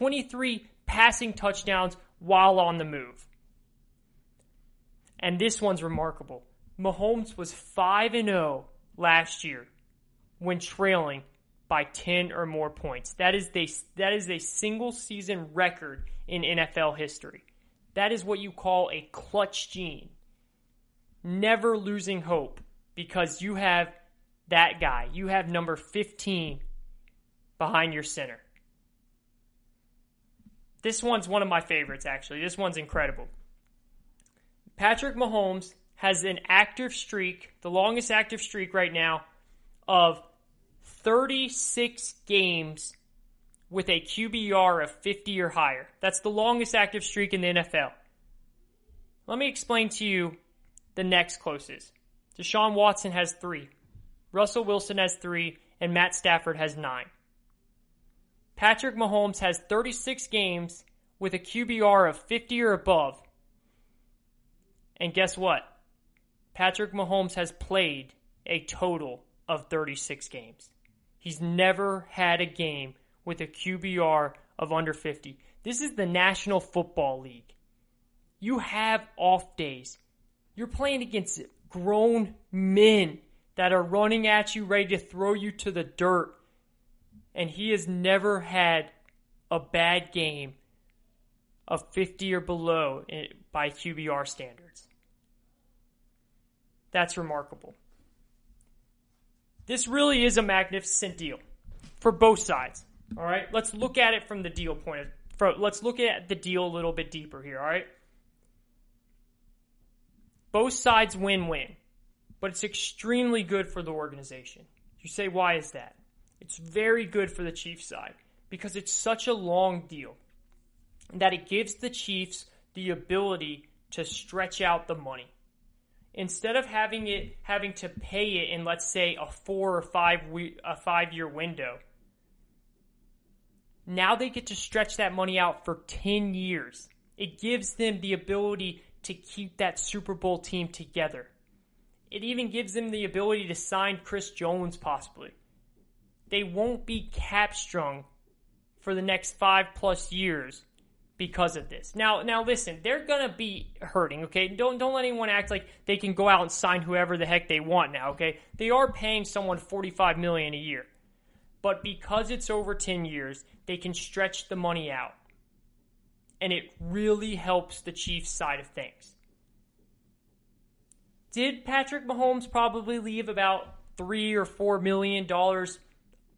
23 passing touchdowns while on the move. And this one's remarkable. Mahomes was 5-0 last year when trailing by 10 or more points. That is a single season record in NFL history. That is what you call a clutch gene. Never losing hope because you have that guy. You have number 15 behind your center. This one's one of my favorites, actually. This one's incredible. Patrick Mahomes has an active streak, the longest active streak right now, of 36 games with a QBR of 50 or higher. That's the longest active streak in the NFL. Let me explain to you the next closest. Deshaun Watson has 3. Russell Wilson has 3, and Matt Stafford has 9. Patrick Mahomes has 36 games with a QBR of 50 or above. And guess what? Patrick Mahomes has played a total of 36 games. He's never had a game with a QBR of under 50. This is the National Football League. You have off days. You're playing against grown men that are running at you, ready to throw you to the dirt. And he has never had a bad game of 50 or below by QBR standards. That's remarkable. This really is a magnificent deal for both sides. All right, let's look at it from the deal point. Let's look at the deal a little bit deeper here. All right, both sides win-win, but it's extremely good for the organization. You say, why is that? It's very good for the Chiefs side because it's such a long deal that it gives the Chiefs the ability to stretch out the money. Instead of having to pay it in, let's say, a 4 or 5 year window, now they get to stretch that money out for 10 years. It gives them the ability to keep that Super Bowl team together. It even gives them the ability to sign Chris Jones possibly. They won't be cap strung for the next 5+ years because of this. Now listen, they're going to be hurting, okay? Don't let anyone act like they can go out and sign whoever the heck they want now, okay? They are paying someone $45 million a year. But because it's over 10 years, they can stretch the money out. And it really helps the Chiefs side of things. Did Patrick Mahomes probably leave about $3 or $4 million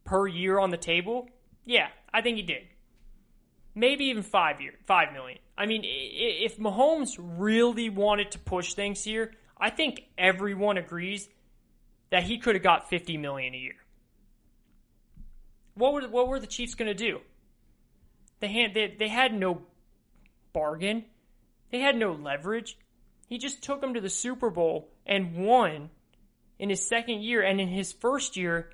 per year on the table? Yeah, I think he did. Maybe even $5 million. I mean, if Mahomes really wanted to push things here, I think everyone agrees that he could have got $50 million a year. What were the Chiefs going to do? They had no bargain. They had no leverage. He just took them to the Super Bowl and won in his second year. And in his first year,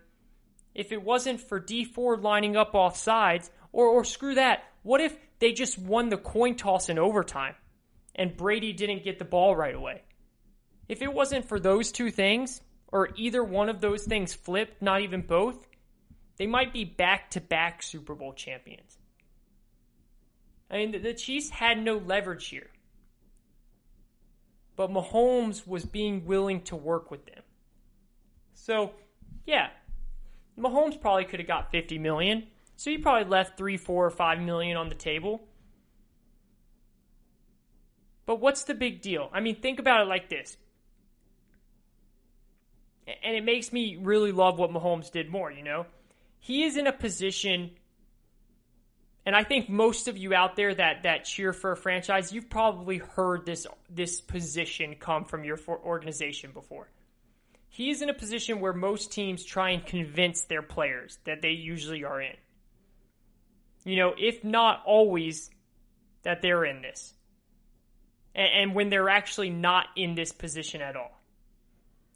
if it wasn't for D Ford lining up off sides, or screw that, what if they just won the coin toss in overtime and Brady didn't get the ball right away? If it wasn't for those two things, or either one of those things flipped, not even both, they might be back-to-back Super Bowl champions. I mean, the Chiefs had no leverage here. But Mahomes was being willing to work with them. So, yeah, Mahomes probably could have got $50 million. So he probably left $3, $4, or $5 million on the table. But what's the big deal? I mean, think about it like this. And it makes me really love what Mahomes did more, you know? He is in a position, and I think most of you out there that cheer for a franchise, you've probably heard this position come from your organization before. He is in a position where most teams try and convince their players that they usually are in. You know, if not always, that they're in this. And when they're actually not in this position at all.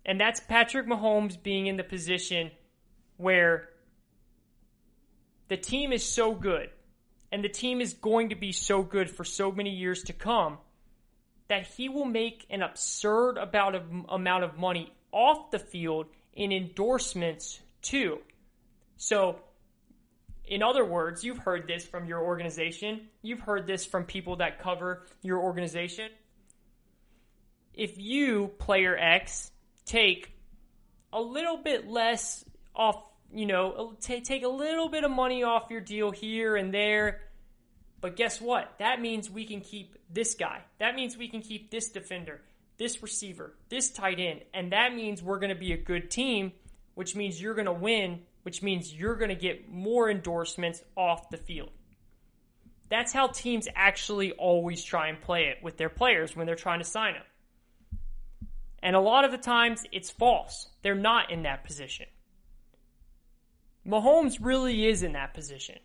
And that's Patrick Mahomes being in the position where the team is so good, and the team is going to be so good for so many years to come, that he will make an absurd amount of money off the field in endorsements too. So In other words, you've heard this from your organization. You've heard this from people that cover your organization. If you, player X, take a little bit less off, take a little bit of money off your deal here and there, but guess what? That means we can keep this guy. That means we can keep this defender, this receiver, this tight end, and that means we're going to be a good team, which means you're going to win, which means you're going to get more endorsements off the field. That's how teams actually always try and play it with their players when they're trying to sign them. And a lot of the times, it's false. They're not in that position. Mahomes really is in that position.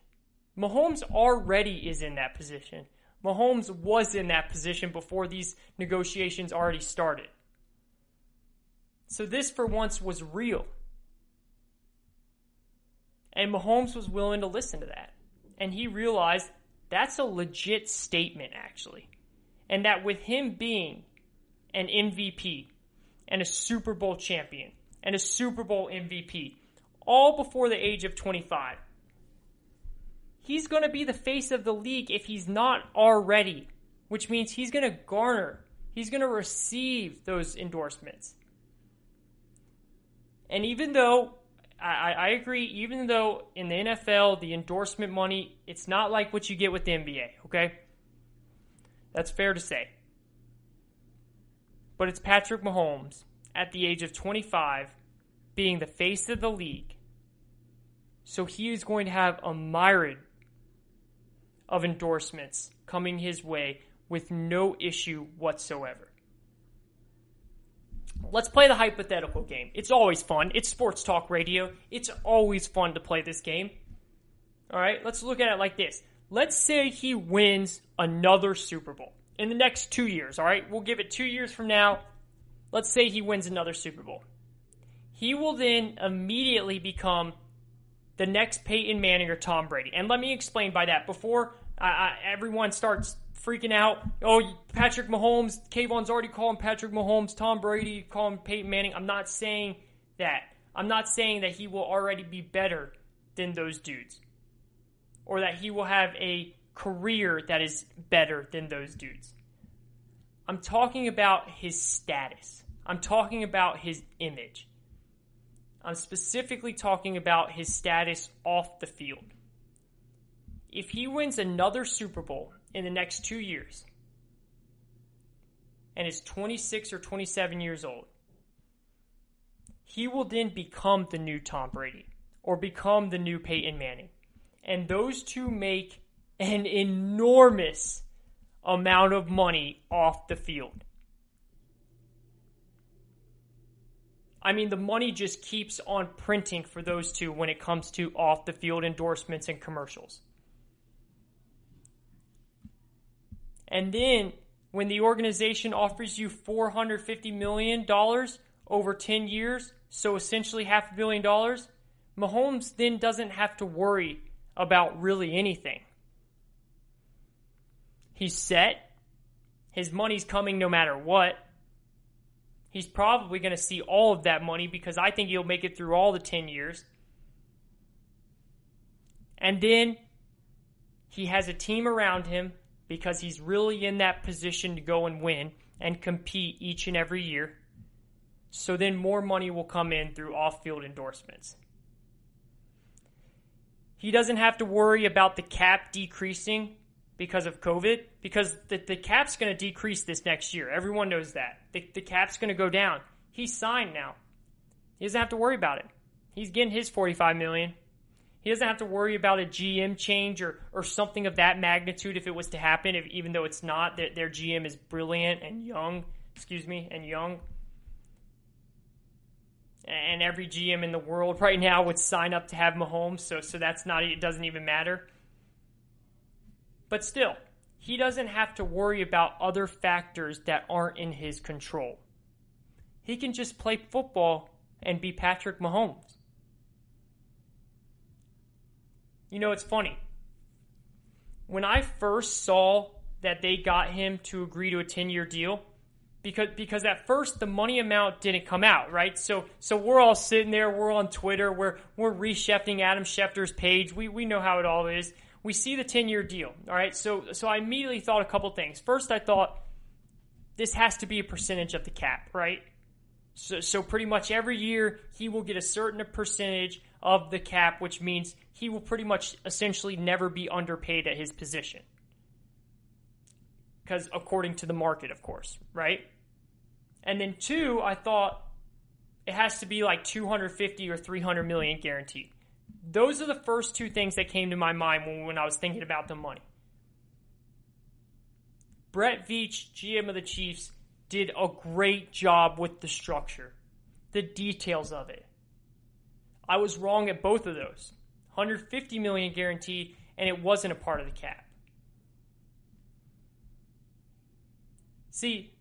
Mahomes already is in that position. Mahomes was in that position before these negotiations already started. So this, for once, was real. And Mahomes was willing to listen to that. And he realized that's a legit statement, actually. And that with him being an MVP and a Super Bowl champion and a Super Bowl MVP, all before the age of 25, he's going to be the face of the league if he's not already, which means he's going to receive those endorsements. And even though, I agree, even though in the NFL, the endorsement money, it's not like what you get with the NBA, okay? That's fair to say. But it's Patrick Mahomes at the age of 25 being the face of the league. So he is going to have a myriad of endorsements coming his way with no issue whatsoever. Let's play the hypothetical game. It's always fun. It's sports talk radio. It's always fun to play this game. All right, let's look at it like this. Let's say he wins another Super Bowl in the next 2 years. All right, we'll give it 2 years from now. Let's say he wins another Super Bowl. He will then immediately become the next Peyton Manning or Tom Brady. And let me explain by that. Before everyone starts freaking out, oh, Patrick Mahomes, Kayvon's already calling Patrick Mahomes, Tom Brady, calling Peyton Manning. I'm not saying that. I'm not saying that he will already be better than those dudes, or that he will have a career that is better than those dudes. I'm talking about his status. I'm talking about his image. I'm specifically talking about his status off the field. If he wins another Super Bowl in the next 2 years and is 26 or 27 years old, he will then become the new Tom Brady or become the new Peyton Manning. And those two make an enormous amount of money off the field. I mean, the money just keeps on printing for those two when it comes to off-the-field endorsements and commercials. And then, when the organization offers you $450 million over 10 years, so essentially $500 million, Mahomes then doesn't have to worry about really anything. He's set. His money's coming no matter what. He's probably going to see all of that money because I think he'll make it through all the 10 years. And then he has a team around him because he's really in that position to go and win and compete each and every year. So then more money will come in through off-field endorsements. He doesn't have to worry about the cap decreasing because of COVID, because the cap's going to decrease this next year. Everyone knows that. The cap's going to go down. He's signed now. He doesn't have to worry about it. He's getting his $45 million. He doesn't have to worry about a GM change or something of that magnitude if it was to happen, even though it's not. Their GM is brilliant and young. And every GM in the world right now would sign up to have Mahomes, so that's not, it doesn't even matter. But still, he doesn't have to worry about other factors that aren't in his control. He can just play football and be Patrick Mahomes. You know, it's funny. When I first saw that they got him to agree to a 10-year deal, Because at first the money amount didn't come out, right? So we're all sitting there, we're on Twitter, we're reshefting Adam Schefter's page. We know how it all is. We see the 10-year deal, all right? So I immediately thought a couple things. First, I thought this has to be a percentage of the cap, right? So pretty much every year he will get a certain percentage of the cap, which means he will pretty much essentially never be underpaid at his position. Because according to the market, of course, right? And then 2, I thought it has to be like 250 or 300 million guaranteed. Those are the first 2 things that came to my mind when I was thinking about the money. Brett Veach, GM of the Chiefs, did a great job with the structure, the details of it. I was wrong at both of those. 150 million guaranteed, and it wasn't a part of the cap. See,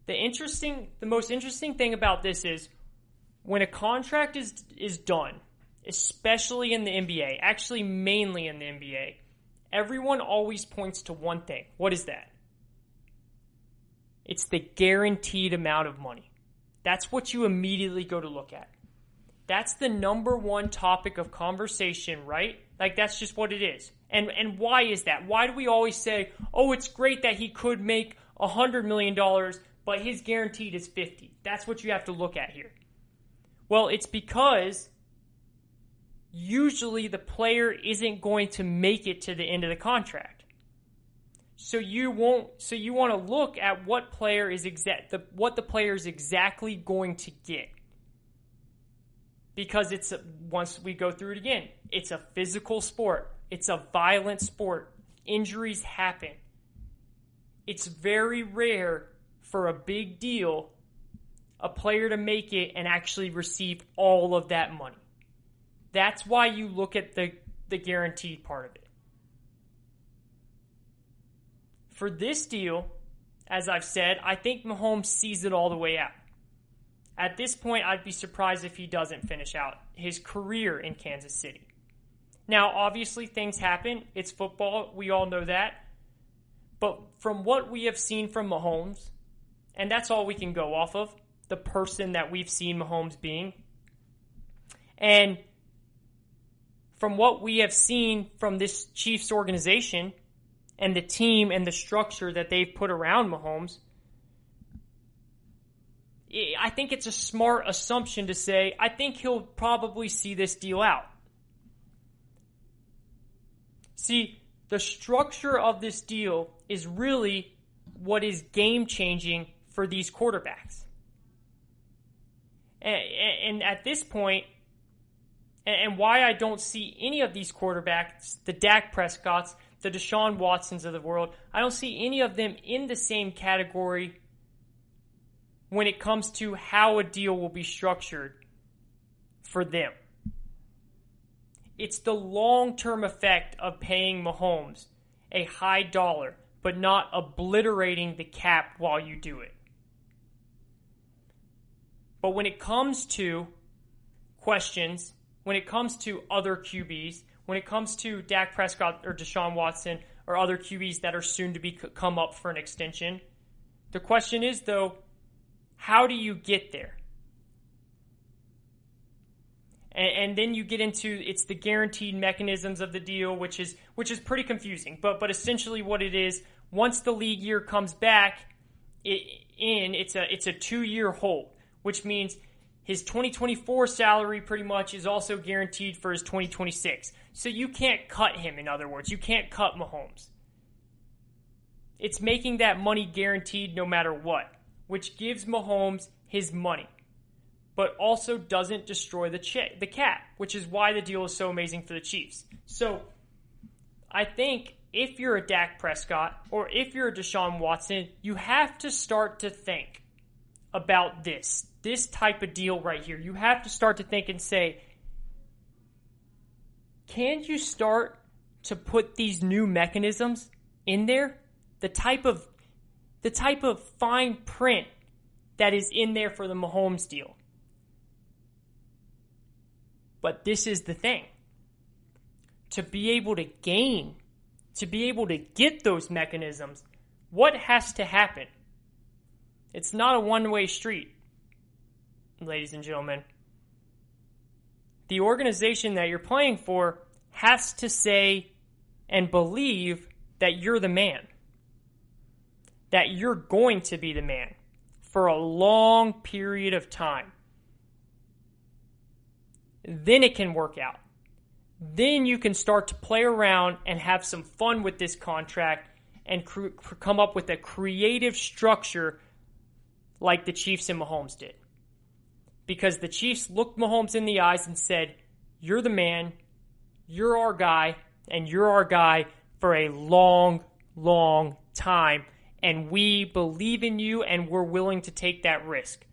the most interesting thing about this is when a contract is done, especially in the NBA, actually mainly in the NBA, everyone always points to one thing. What is that? It's the guaranteed amount of money. That's what you immediately go to look at. That's the number one topic of conversation, right? Like, that's just what it is. And why is that? Why do we always say, oh, it's great that he could make $100 million, but his guaranteed is 50? That's what you have to look at here. Well, it's because usually the player isn't going to make it to the end of the contract. So you want to look at what the player is exactly going to get. Because once we go through it again, it's a physical sport. It's a violent sport. Injuries happen. It's very rare for a big deal, a player to make it and actually receive all of that money. That's why you look at the guaranteed part of it. For this deal, as I've said, I think Mahomes sees it all the way out. At this point, I'd be surprised if he doesn't finish out his career in Kansas City. Now, obviously, things happen. It's football. We all know that. But from what we have seen from Mahomes, and that's all we can go off of, the person that we've seen Mahomes being, and from what we have seen from this Chiefs organization and the team and the structure that they've put around Mahomes, I think it's a smart assumption to say, I think he'll probably see this deal out. See, the structure of this deal is really what is game-changing for these quarterbacks. And at this point, and why I don't see any of these quarterbacks, the Dak Prescotts, the Deshaun Watsons of the world, I don't see any of them in the same category when it comes to how a deal will be structured for them. It's the long-term effect of paying Mahomes a high dollar, but not obliterating the cap while you do it. But when it comes to questions, when it comes to other QBs, when it comes to Dak Prescott or Deshaun Watson or other QBs that are soon to come up for an extension, the question is, though, how do you get there? And then you get into, it's the guaranteed mechanisms of the deal, which is pretty confusing. But essentially what it is, once the league year comes back it's a 2-year hold, which means his 2024 salary pretty much is also guaranteed for his 2026. So you can't cut him, in other words. You can't cut Mahomes. It's making that money guaranteed no matter what, which gives Mahomes his money, but also doesn't destroy the cap, which is why the deal is so amazing for the Chiefs. So I think if you're a Dak Prescott or if you're a Deshaun Watson, you have to start to think about this type of deal right here. You have to start to think and say, can you start to put these new mechanisms in there? The type of fine print that is in there for the Mahomes deal. But this is the thing. To be able to gain, to be able to get those mechanisms, what has to happen? It's not a one-way street, ladies and gentlemen. The organization that you're playing for has to say and believe that you're the man, that you're going to be the man for a long period of time. Then it can work out. Then you can start to play around and have some fun with this contract and come up with a creative structure like the Chiefs and Mahomes did. Because the Chiefs looked Mahomes in the eyes and said, you're the man, you're our guy, and you're our guy for a long, long time. And we believe in you and we're willing to take that risk.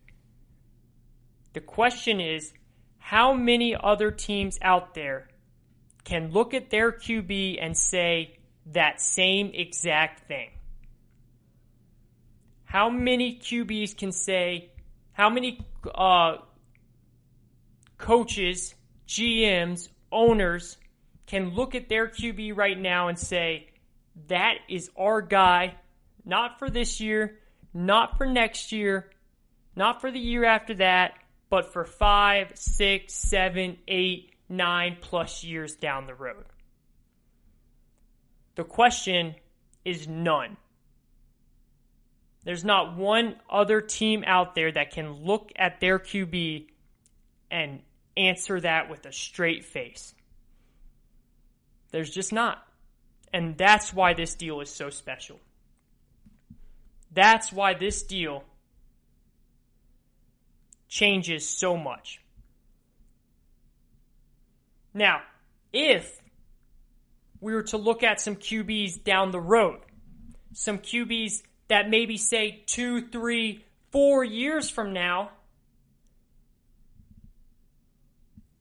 The question is, how many other teams out there can look at their QB and say that same exact thing? How many QBs can say, how many coaches, GMs, owners can look at their QB right now and say, that is our guy, not for this year, not for next year, not for the year after that, but for 5, 6, 7, 8, 9 plus years down the road? The question is none. There's not one other team out there that can look at their QB and answer that with a straight face. There's just not. And that's why this deal is so special. That's why this deal changes so much. Now, if we were to look at some QBs down the road, some QBs that maybe say 2, 3, 4 years from now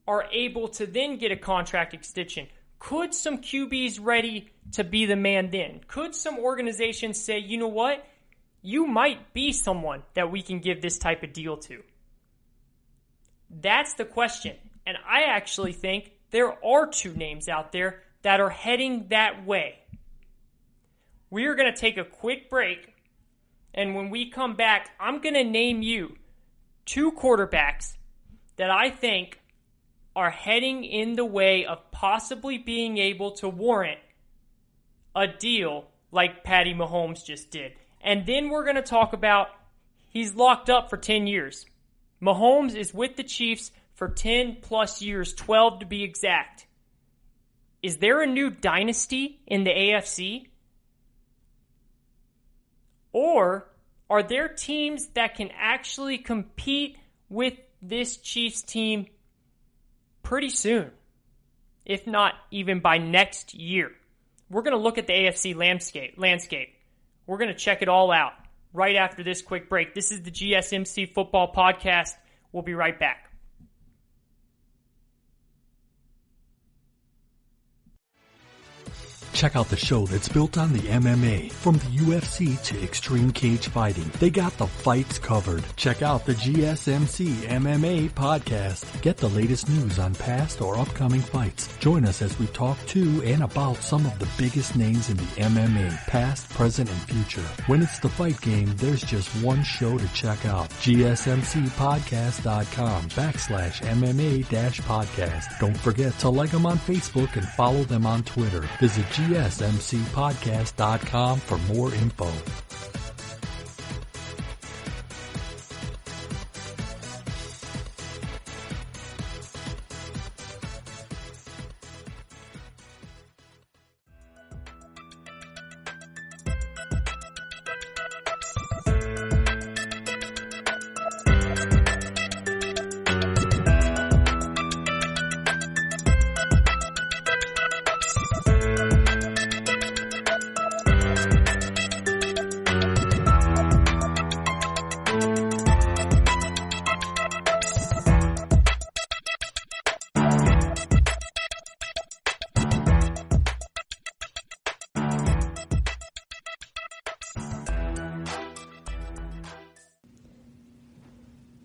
are able to then get a contract extension, could some QBs ready to be the man then? Could some organizations say, you know what? You might be someone that we can give this type of deal to. That's the question. And I actually think there are 2 names out there that are heading that way. We are going to take a quick break. And when we come back, I'm going to name you 2 quarterbacks that I think are heading in the way of possibly being able to warrant a deal like Patty Mahomes just did. And then we're going to talk about he's locked up for 10 years. Mahomes is with the Chiefs for 10 plus years, 12 to be exact. Is there a new dynasty in the AFC? Or are there teams that can actually compete with this Chiefs team pretty soon, if not even by next year? We're going to look at the AFC landscape. We're going to check it all out right after this quick break. This is the GSMC Football Podcast. We'll be right back. Check out the show that's built on the MMA. From the UFC to extreme cage fighting, they got the fights covered. Check out the GSMC MMA podcast. Get the latest news on past or upcoming fights. Join us as we talk to and about some of the biggest names in the MMA, past, present, and future. When it's the fight game, there's just one show to check out. GSMCpodcast.com/MMA-podcast. Don't forget to like them on Facebook and follow them on Twitter. Visit GSMCpodcast.com for more info.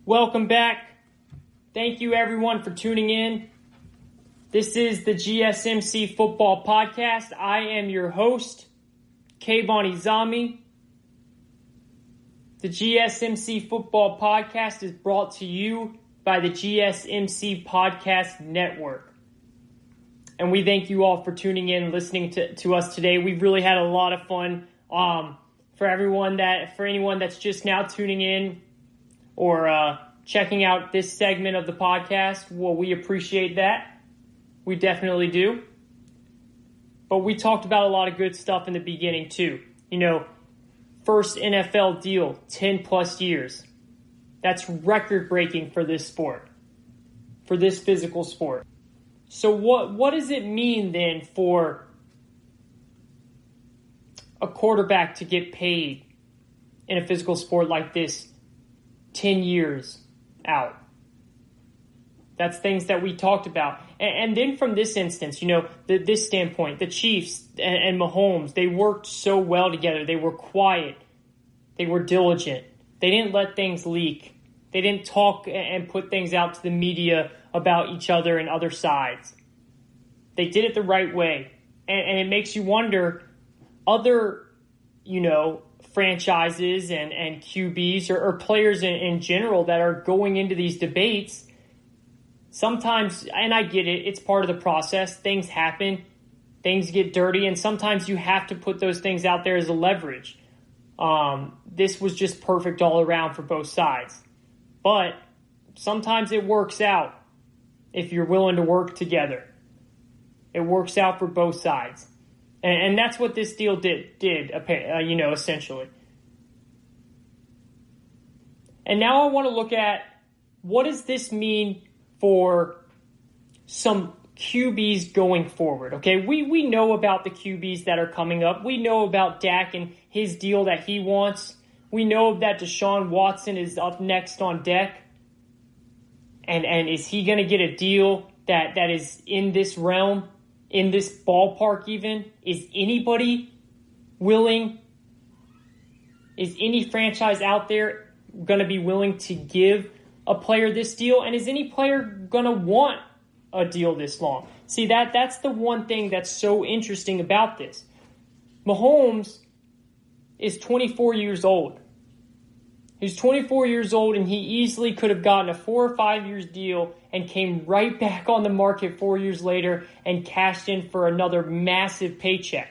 Welcome back. Thank you everyone for tuning in. This is the GSMC Football Podcast. I am your host, Kayvon. The GSMC Football Podcast is brought to you by the GSMC Podcast Network. And we thank you all for tuning in and listening to us today. We've really had a lot of fun. For anyone that's just now tuning in or checking out this segment of the podcast, well, we appreciate that. We definitely do. But we talked about a lot of good stuff in the beginning too. First NFL deal, 10 plus years. That's record breaking for this sport, for this physical sport. So what does it mean then for a quarterback to get paid in a physical sport like this 10 years out? That's things that we talked about. And then from this instance, this standpoint, the Chiefs and Mahomes, they worked so well together. They were quiet. They were diligent. They didn't let things leak. They didn't talk and put things out to the media about each other and other sides. They did it the right way. And it makes you wonder, other, franchises and QBs or players in general that are going into these debates, sometimes, and I get it, it's part of the process. Things happen. Things get dirty. And sometimes you have to put those things out there as a leverage. This was just perfect all around for both sides. But sometimes it works out if you're willing to work together. It works out for both sides. And that's what this deal did, essentially. And now I want to look at, what does this mean for some QBs going forward? Okay, we know about the QBs that are coming up. We know about Dak and his deal that he wants. We know that Deshaun Watson is up next on deck. And is he going to get a deal that is in this realm, in this ballpark even? Is anybody willing? Is any franchise out there going to be willing to give a player this deal? And is any player going to want a deal this long? See, that's the one thing that's so interesting about this. Mahomes is 24 years old. He's 24 years old, and he easily could have gotten a 4 or 5 years deal and came right back on the market 4 years later and cashed in for another massive paycheck.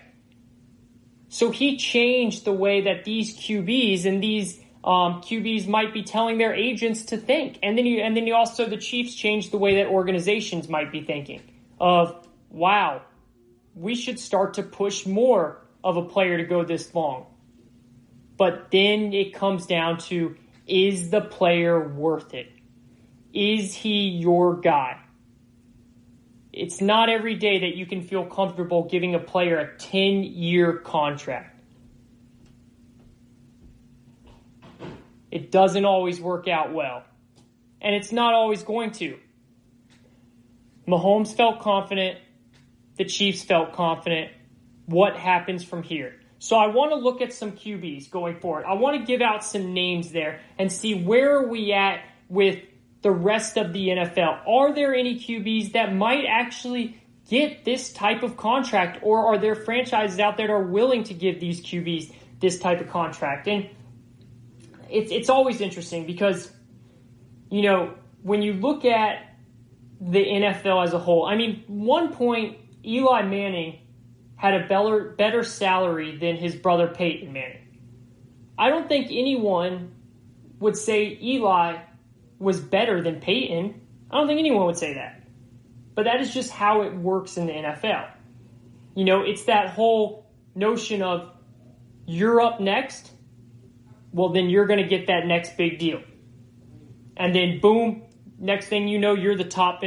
So he changed the way that these QBs and these QBs might be telling their agents to think. And then the Chiefs changed the way that organizations might be thinking of, wow, we should start to push more of a player to go this long. But then it comes down to, is the player worth it? Is he your guy? It's not every day that you can feel comfortable giving a player a 10-year contract. It doesn't always work out well. And it's not always going to. Mahomes felt confident. The Chiefs felt confident. What happens from here? So I want to look at some QBs going forward. I want to give out some names there and see where are we at with the rest of the NFL. Are there any QBs that might actually get this type of contract, or are there franchises out there that are willing to give these QBs this type of contract? And it's always interesting because, when you look at the NFL as a whole, one point Eli Manning had a better salary than his brother Peyton Manning. I don't think anyone would say Eli was better than Peyton. I don't think anyone would say that. But that is just how it works in the NFL. It's that whole notion of, you're up next, well, then you're going to get that next big deal. And then boom, next thing you know, you're the top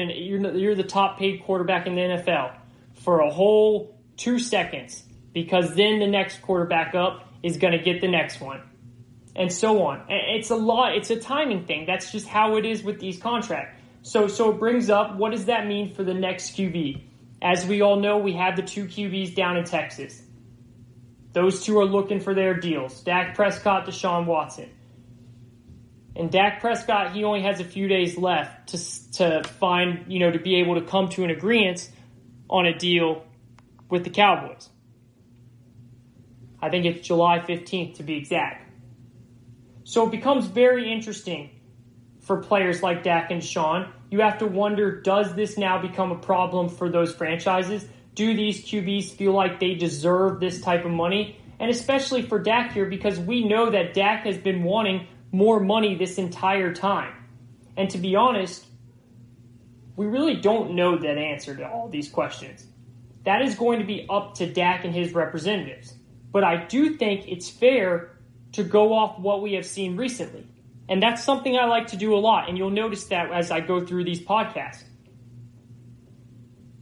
paid quarterback in the NFL for a whole 2 seconds, because then the next quarterback up is going to get the next one, and so on. It's a timing thing. That's just how it is with these contracts. So it brings up, what does that mean for the next QB? As we all know, we have the 2 QBs down in Texas. Those 2 are looking for their deals. Dak Prescott, Deshaun Watson. And Dak Prescott, he only has a few days left to find, to be able to come to an agreement on a deal with the Cowboys. I think it's July 15th to be exact. So it becomes very interesting for players like Dak and Sean. You have to wonder, does this now become a problem for those franchises? Do these QBs feel like they deserve this type of money? And especially for Dak here, because we know that Dak has been wanting more money this entire time. And to be honest, we really don't know that answer to all these questions. That is going to be up to Dak and his representatives. But I do think it's fair to go off what we have seen recently. And that's something I like to do a lot. And you'll notice that as I go through these podcasts.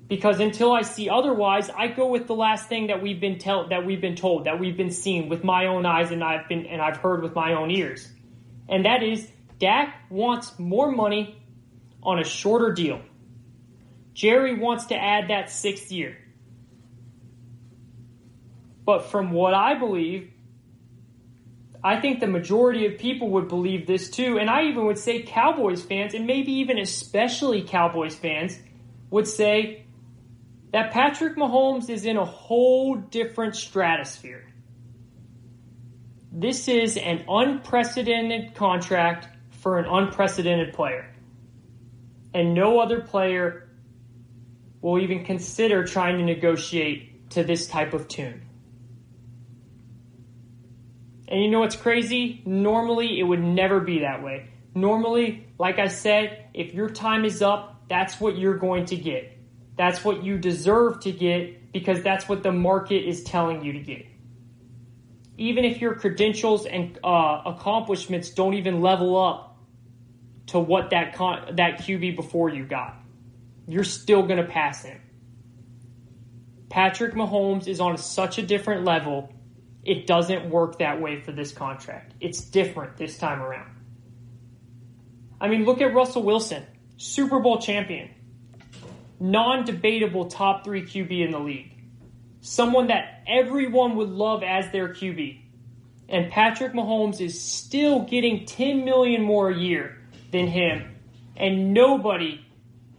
Because until I see otherwise, I go with the last thing that we've been told, that we've been seeing with my own eyes, and I've heard with my own ears. And that is, Dak wants more money on a shorter deal. Jerry wants to add that 6th year. But from what I believe, I think the majority of people would believe this too. And I even would say Cowboys fans, and maybe even especially Cowboys fans, would say that Patrick Mahomes is in a whole different stratosphere. This is an unprecedented contract for an unprecedented player. And no other player will even consider trying to negotiate to this type of tune. And you know what's crazy? Normally, it would never be that way. Normally, like I said, if your time is up, that's what you're going to get. That's what you deserve to get because that's what the market is telling you to get. Even if your credentials and accomplishments don't even level up to what that QB before you got, you're still going to pass him. Patrick Mahomes is on such a different level. It doesn't work that way for this contract. It's different this time around. I mean, look at Russell Wilson, Super Bowl champion, non-debatable top 3 QB in the league, someone that everyone would love as their QB. And Patrick Mahomes is still getting $10 million more a year than him, and nobody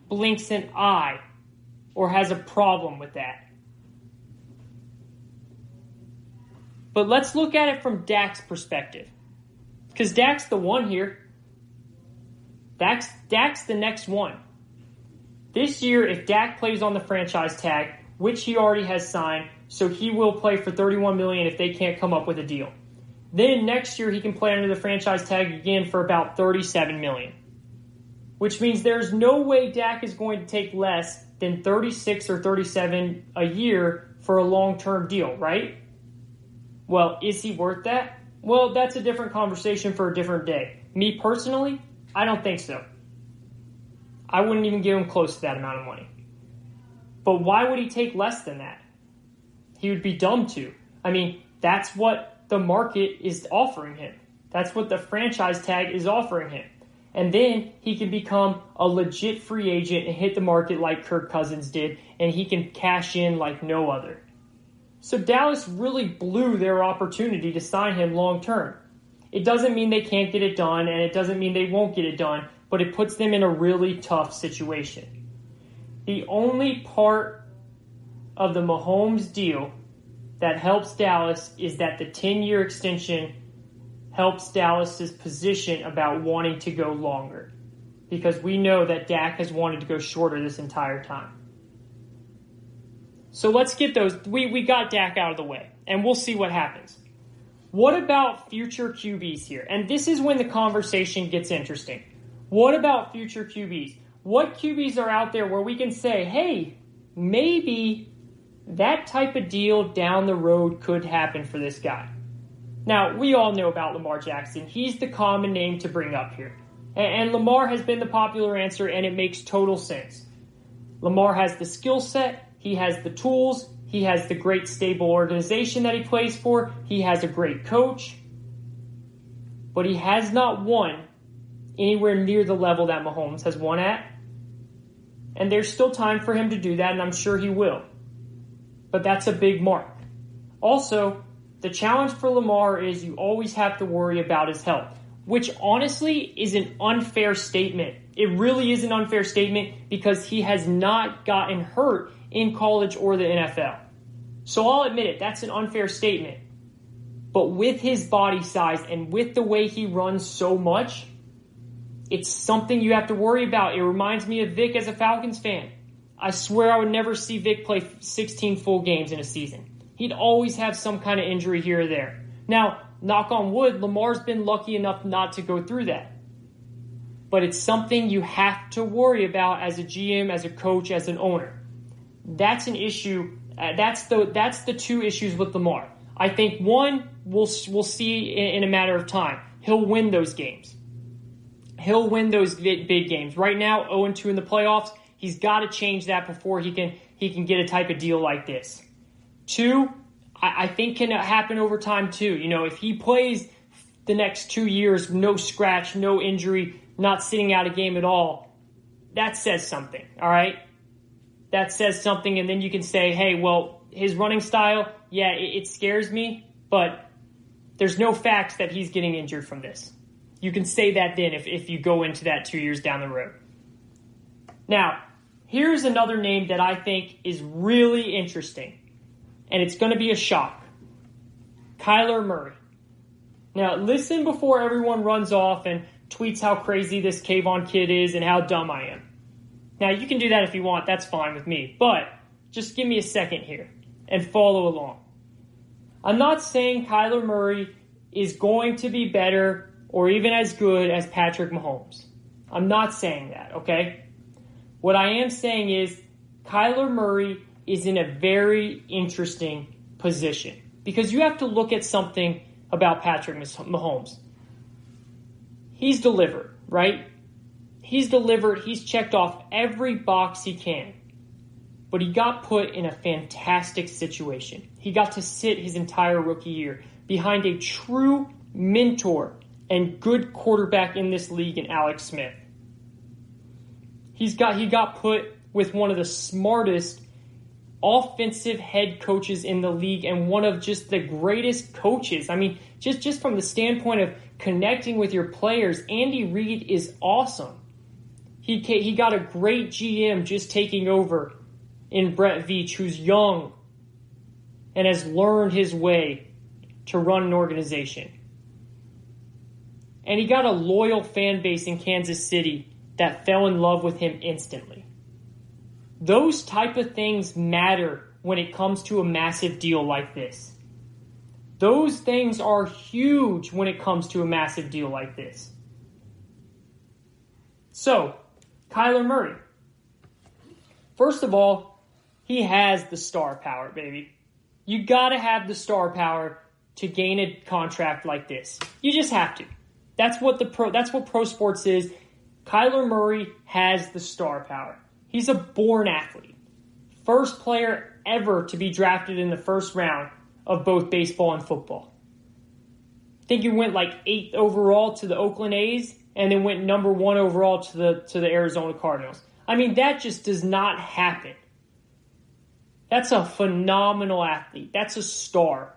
blinks an eye or has a problem with that. But let's look at it from Dak's perspective. Because Dak's the one here. Dak's the next one. This year, if Dak plays on the franchise tag, which he already has signed, so he will play for $31 million if they can't come up with a deal. Then next year, he can play under the franchise tag again for about $37 million. Which means there's no way Dak is going to take less than 36 or 37 a year for a long-term deal, right? Well, is he worth that? Well, that's a different conversation for a different day. Me personally, I don't think so. I wouldn't even give him close to that amount of money. But why would he take less than that? He would be dumb to. I mean, that's what the market is offering him. That's what the franchise tag is offering him. And then he can become a legit free agent and hit the market like Kirk Cousins did, and he can cash in like no other. So Dallas really blew their opportunity to sign him long term. It doesn't mean they can't get it done, and it doesn't mean they won't get it done, but it puts them in a really tough situation. The only part of the Mahomes deal that helps Dallas is that the 10-year extension helps Dallas's position about wanting to go longer. Because we know that Dak has wanted to go shorter this entire time. So let's get those. We got Dak out of the way, and we'll see what happens. What about future QBs here? And this is when the conversation gets interesting. What about future QBs? What QBs are out there where we can say, hey, maybe that type of deal down the road could happen for this guy? Now, we all know about Lamar Jackson. He's the common name to bring up here. And Lamar has been the popular answer, and it makes total sense. Lamar has the skill set. He has the tools. He has the great stable organization that he plays for. He has a great coach. But he has not won anywhere near the level that Mahomes has won at. And there's still time for him to do that, and I'm sure he will. But that's a big mark. Also, the challenge for Lamar is you always have to worry about his health, which honestly is an unfair statement. It really is an unfair statement because he has not gotten hurt in college or the NFL. So I'll admit it, that's an unfair statement. But with his body size and with the way he runs so much, it's something you have to worry about. It reminds me of Vic as a Falcons fan. I swear I would never see Vic play 16 full games in a season. He'd always have some kind of injury here or there. Now, knock on wood, Lamar's been lucky enough not to go through that. But it's something you have to worry about as a GM, as a coach, as an owner. That's an issue. That's the two issues with Lamar. I think one, we'll see in a matter of time. He'll win those games. He'll win those big games. Right now, 0-2 in the playoffs. He's got to change that before he can get a type of deal like this. Two, I think can happen over time too. You know, if he plays the next 2 years, no scratch, no injury, not sitting out a game at all, that says something, all right? That says something, and then you can say, hey, well, his running style, yeah, it scares me, but there's no facts that he's getting injured from this. You can say that then if you go into that 2 years down the road. Now, here's another name that I think is really interesting, and it's going to be a shock. Kyler Murray. Now, listen before everyone runs off and tweets how crazy this Kayvon kid is and how dumb I am. Now, you can do that if you want. That's fine with me. But just give me a second here and follow along. I'm not saying Kyler Murray is going to be better or even as good as Patrick Mahomes. I'm not saying that, okay? What I am saying is Kyler Murray is in a very interesting position because you have to look at something about Patrick Mahomes. He's delivered, right? He's delivered. He's checked off every box he can. But he got put in a fantastic situation. He got to sit his entire rookie year behind a true mentor and good quarterback in this league in Alex Smith. He got put with one of the smartest offensive head coaches in the league and one of just the greatest coaches. I mean, just from the standpoint of connecting with your players, Andy Reid is awesome. He got a great GM just taking over in Brett Veach, who's young and has learned his way to run an organization. And he got a loyal fan base in Kansas City that fell in love with him instantly. Those type of things matter when it comes to a massive deal like this. Those things are huge when it comes to a massive deal like this. So, Kyler Murray. First of all, he has the star power, baby. You gotta have the star power to gain a contract like this. You just have to. That's what pro sports is. Kyler Murray has the star power. He's a born athlete. First player ever to be drafted in the first round of both baseball and football. I think he went like 8th overall to the Oakland A's and then went number 1 overall to the Arizona Cardinals. I mean, that just does not happen. That's a phenomenal athlete. That's a star.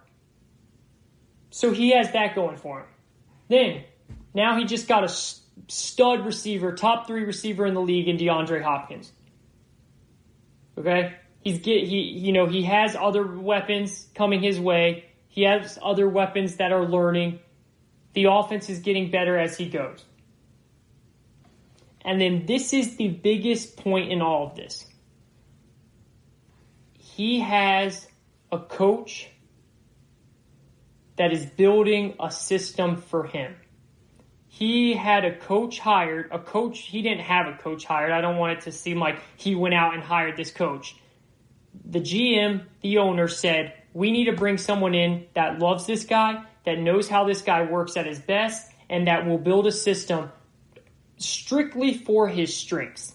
So he has that going for him. Then, now he just got a stud receiver, top 3 receiver in the league in DeAndre Hopkins. Okay? He has other weapons coming his way. He has other weapons that are learning. The offense is getting better as he goes. And then this is the biggest point in all of this. He has a coach that is building a system for him. He had a coach hired. He didn't have a coach hired. I don't want it to seem like he went out and hired this coach. The GM, the owner, said, we need to bring someone in that loves this guy, that knows how this guy works at his best, and that will build a system strictly for his strengths.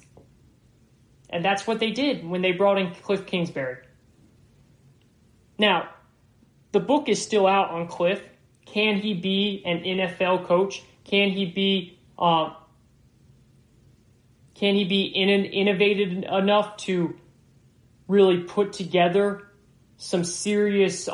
And that's what they did when they brought in Cliff Kingsbury. Now, the book is still out on Cliff. Can he be an NFL coach? Can he be innovative enough to really put together some serious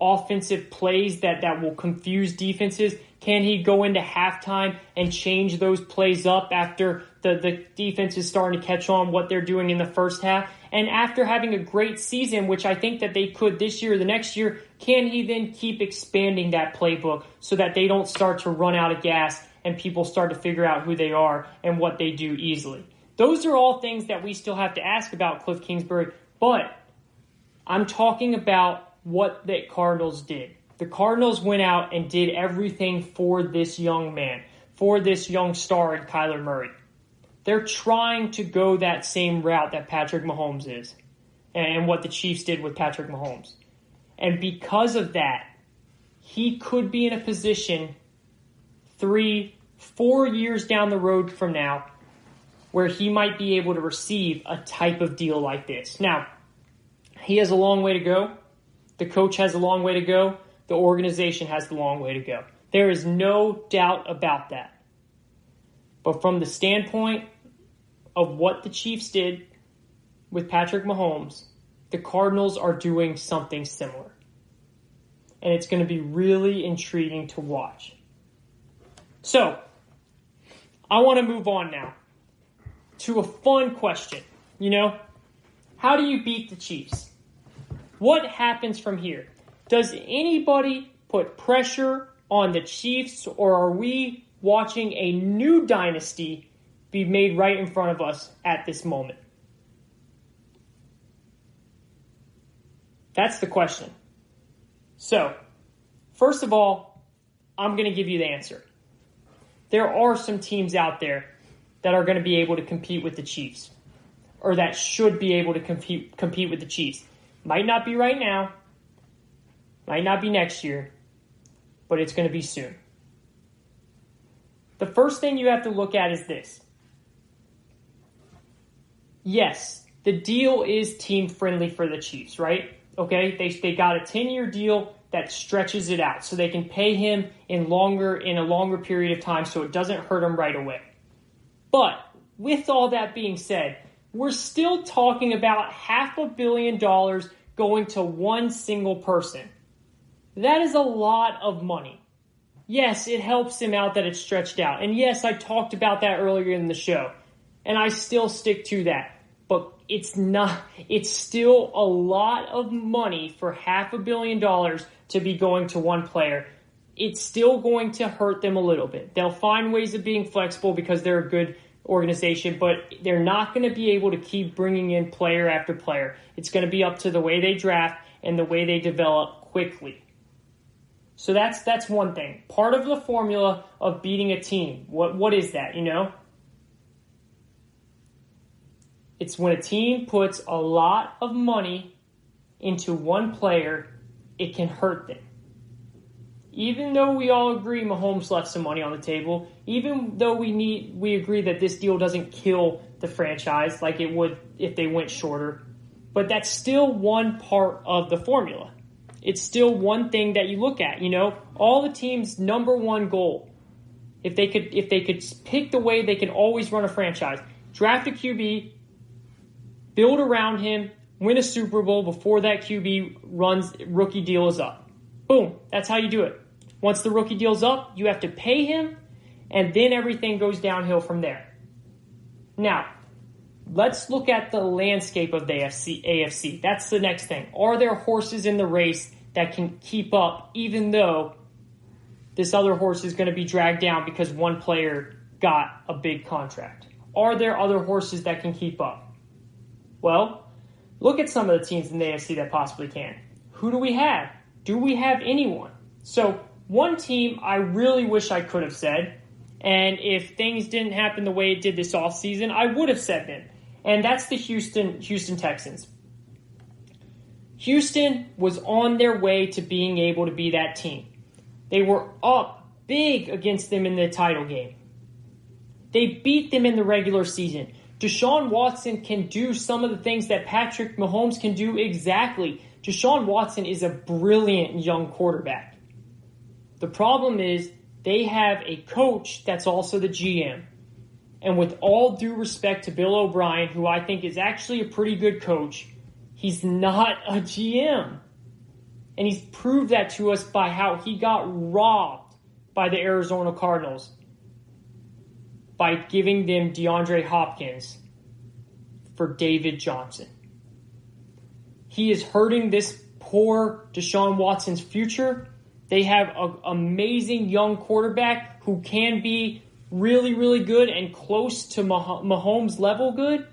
offensive plays that will confuse defenses? Can he go into halftime and change those plays up after the defense is starting to catch on what they're doing in the first half And after having a great season, which I think that they could this year or the next year, can he then keep expanding that playbook so that they don't start to run out of gas and people start to figure out who they are and what they do easily? Those are all things that we still have to ask about Cliff Kingsbury, but I'm talking about what the Cardinals did. The Cardinals went out and did everything for this young man, for this young star in Kyler Murray. They're trying to go that same route that Patrick Mahomes is and what the Chiefs did with Patrick Mahomes. And because of that, he could be in a position 3-4 years down the road from now where he might be able to receive a type of deal like this. Now, he has a long way to go. The coach has a long way to go. The organization has a long way to go. There is no doubt about that. But from the standpoint of what the Chiefs did with Patrick Mahomes, the Cardinals are doing something similar. And it's going to be really intriguing to watch. So, I want to move on now to a fun question. How do you beat the Chiefs? What happens from here? Does anybody put pressure on the Chiefs, or are we watching a new dynasty be made right in front of us at this moment? That's the question. So, first of all, I'm going to give you the answer. There are some teams out there that are going to be able to compete with the Chiefs, or that should be able to compete with the Chiefs. Might not be right now, might not be next year, but it's going to be soon. The first thing you have to look at is this. Yes, the deal is team-friendly for the Chiefs, right? Okay, they got a 10-year deal that stretches it out so they can pay him in a longer period of time so it doesn't hurt him right away. But with all that being said, we're still talking about $500 million going to one single person. That is a lot of money. Yes, it helps him out that it's stretched out. And yes, I talked about that earlier in the show. And I still stick to that. But it's still a lot of money for $500 million to be going to one player. It's still going to hurt them a little bit. They'll find ways of being flexible because they're a good organization, but they're not going to be able to keep bringing in player after player. It's going to be up to the way they draft and the way they develop quickly. So that's one thing. Part of the formula of beating a team. What is that, It's when a team puts a lot of money into one player, it can hurt them. Even though we all agree Mahomes left some money on the table, even though we agree that this deal doesn't kill the franchise like it would if they went shorter, but that's still one part of the formula. It's still one thing that you look at, all the team's number one goal. If they could pick the way they can always run a franchise, draft a QB, build around him, win a Super Bowl before that QB rookie deal is up. Boom, that's how you do it. Once the rookie deal's up, you have to pay him, and then everything goes downhill from there. Now, let's look at the landscape of the AFC. That's the next thing. Are there horses in the race that can keep up even though this other horse is going to be dragged down because one player got a big contract? Are there other horses that can keep up? Well, look at some of the teams in the AFC that possibly can. Who do we have? Do we have anyone? So, one team I really wish I could have said, and if things didn't happen the way it did this offseason, I would have said them. And that's the Houston Texans. Houston was on their way to being able to be that team. They were up big against them in the title game. They beat them in the regular season. Deshaun Watson can do some of the things that Patrick Mahomes can do exactly. Deshaun Watson is a brilliant young quarterback. The problem is they have a coach that's also the GM. And with all due respect to Bill O'Brien, who I think is actually a pretty good coach, he's not a GM. And he's proved that to us by how he got robbed by the Arizona Cardinals by giving them DeAndre Hopkins for David Johnson. he is hurting this poor Deshaun Watson's future. They have an amazing young quarterback who can be really, really good and close to Mahomes level good.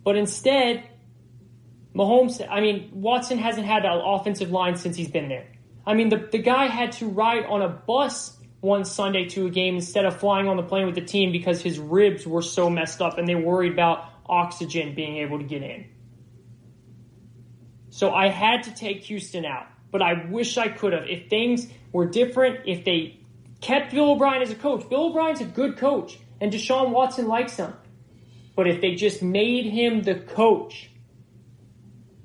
But instead, Watson hasn't had an offensive line since he's been there. I mean, the guy had to ride on a bus one Sunday to a game instead of flying on the plane with the team because his ribs were so messed up and they worried about oxygen being able to get in. So I had to take Houston out, but I wish I could have. If things were different, if they kept Bill O'Brien as a coach. Bill O'Brien's a good coach, and Deshaun Watson likes him. But if they just made him the coach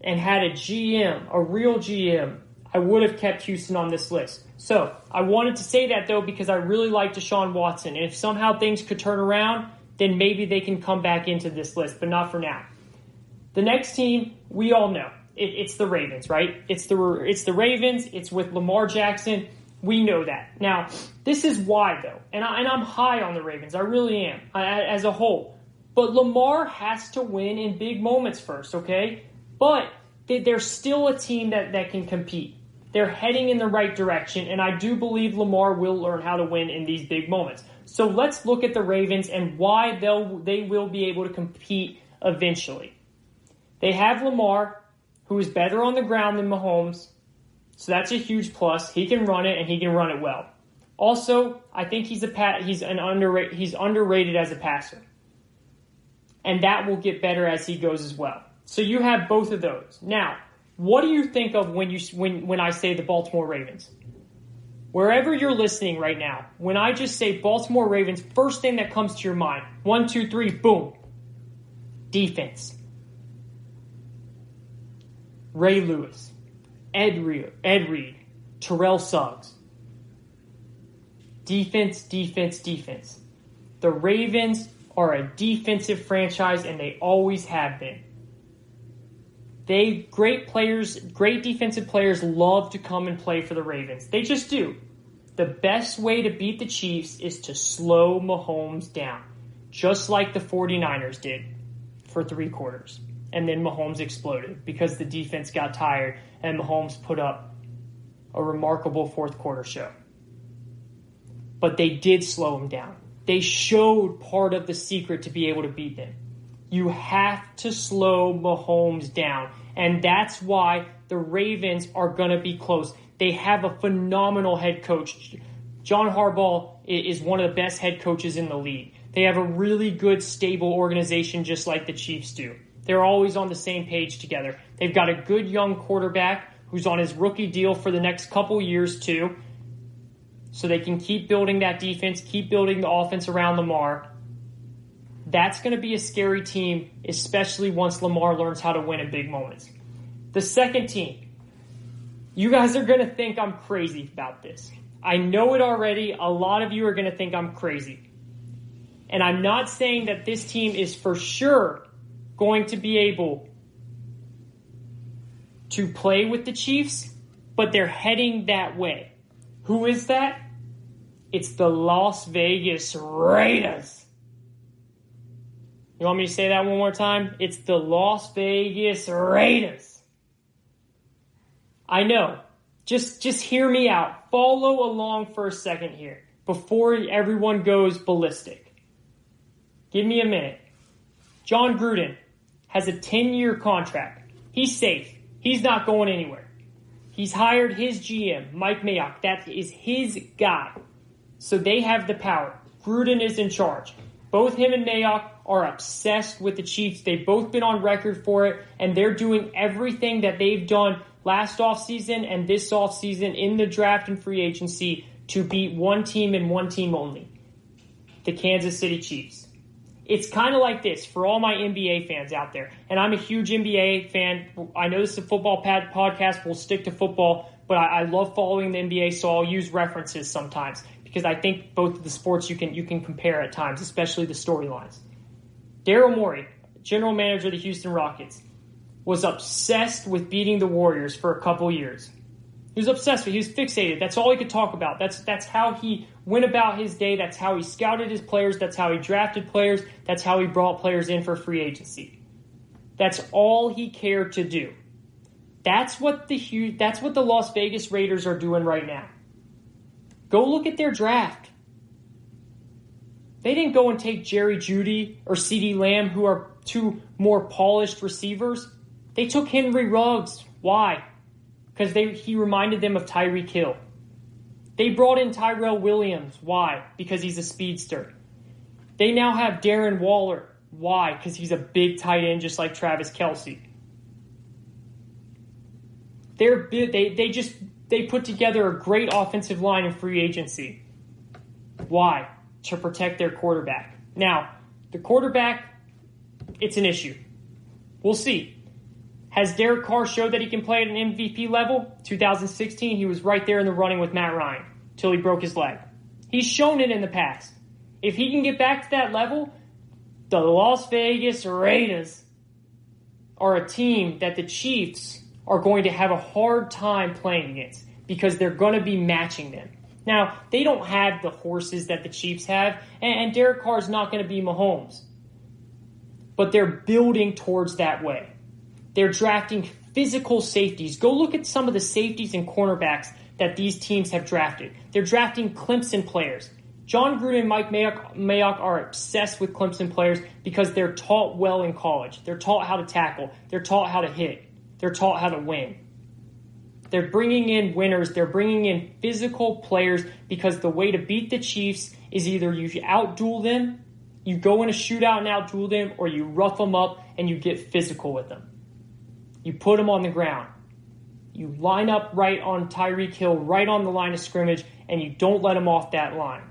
and had a GM, a real GM, I would have kept Houston on this list. So I wanted to say that, though, because I really like Deshaun Watson. And if somehow things could turn around, then maybe they can come back into this list, but not for now. The next team, we all know. It's the Ravens, right? It's the Ravens. It's with Lamar Jackson. We know that. Now, this is why, though. And I'm high on the Ravens. I really am, as a whole. But Lamar has to win in big moments first, okay? But they're still a team that can compete. They're heading in the right direction, and I do believe Lamar will learn how to win in these big moments. So let's look at the Ravens and why they will be able to compete eventually. They have Lamar, who is better on the ground than Mahomes, so that's a huge plus. He can run it, and he can run it well. Also, I think he's underrated as a passer, and that will get better as he goes as well. So you have both of those. Now, what do you think of when I say the Baltimore Ravens? Wherever you're listening right now, when I just say Baltimore Ravens, first thing that comes to your mind, 1, 2, 3, boom. Defense. Ray Lewis, Ed Reed, Terrell Suggs. Defense, defense, defense. The Ravens are a defensive franchise, and they always have been. Great defensive players love to come and play for the Ravens. They just do. The best way to beat the Chiefs is to slow Mahomes down, just like the 49ers did for 3 quarters. And then Mahomes exploded because the defense got tired and Mahomes put up a remarkable fourth quarter show. But they did slow him down. They showed part of the secret to be able to beat them. You have to slow Mahomes down. And that's why the Ravens are going to be close. They have a phenomenal head coach. John Harbaugh is one of the best head coaches in the league. They have a really good, stable organization just like the Chiefs do. They're always on the same page together. They've got a good young quarterback who's on his rookie deal for the next couple years too. So they can keep building that defense, keep building the offense around Lamar. That's going to be a scary team, especially once Lamar learns how to win in big moments. The second team, you guys are going to think I'm crazy about this. I know it already. A lot of you are going to think I'm crazy. And I'm not saying that this team is for sure going to be able to play with the Chiefs, but they're heading that way. Who is that? It's the Las Vegas Raiders. You want me to say that one more time? It's the Las Vegas Raiders. I know. Just hear me out. Follow along for a second here before everyone goes ballistic. Give me a minute. John Gruden has a 10-year contract. He's safe. He's not going anywhere. He's hired his GM, Mike Mayock. That is his guy. So they have the power. Gruden is in charge. Both him and Mayock are obsessed with the Chiefs. They've both been on record for it, and they're doing everything that they've done last offseason and this offseason in the draft and free agency to beat one team and one team only, the Kansas City Chiefs. It's kind of like this for all my NBA fans out there, and I'm a huge NBA fan. I know this is a football podcast. We'll stick to football, but I love following the NBA, so I'll use references sometimes because I think both of the sports you can compare at times, especially the storylines. Daryl Morey, general manager of the Houston Rockets, was obsessed with beating the Warriors for a couple years. He was obsessed with it. He was fixated. That's all he could talk about. That's how he went about his day. That's how he scouted his players. That's how he drafted players. That's how he brought players in for free agency. That's all he cared to do. That's what the Las Vegas Raiders are doing right now. Go look at their draft. They didn't go and take Jerry Jeudy or CeeDee Lamb, who are two more polished receivers. They took Henry Ruggs. Why? Because he reminded them of Tyreek Hill. They brought in Tyrell Williams. Why? Because he's a speedster. They now have Darren Waller. Why? Because he's a big tight end just like Travis Kelce. They put together a great offensive line in free agency. Why? To protect their quarterback. Now, the quarterback, it's an issue. We'll see. Has Derek Carr showed that he can play at an MVP level? 2016, he was right there in the running with Matt Ryan till he broke his leg. He's shown it in the past. If he can get back to that level, the Las Vegas Raiders are a team that the Chiefs are going to have a hard time playing against because they're going to be matching them. Now, they don't have the horses that the Chiefs have, and Derek Carr is not going to be Mahomes. But they're building towards that way. They're drafting physical safeties. Go look at some of the safeties and cornerbacks that these teams have drafted. They're drafting Clemson players. John Gruden and Mike Mayock are obsessed with Clemson players because they're taught well in college. They're taught how to tackle. They're taught how to hit. They're taught how to win. They're bringing in winners. They're bringing in physical players because the way to beat the Chiefs is either you outduel them, you go in a shootout and outduel them, or you rough them up and you get physical with them. You put them on the ground. You line up right on Tyreek Hill, right on the line of scrimmage, and you don't let him off that line.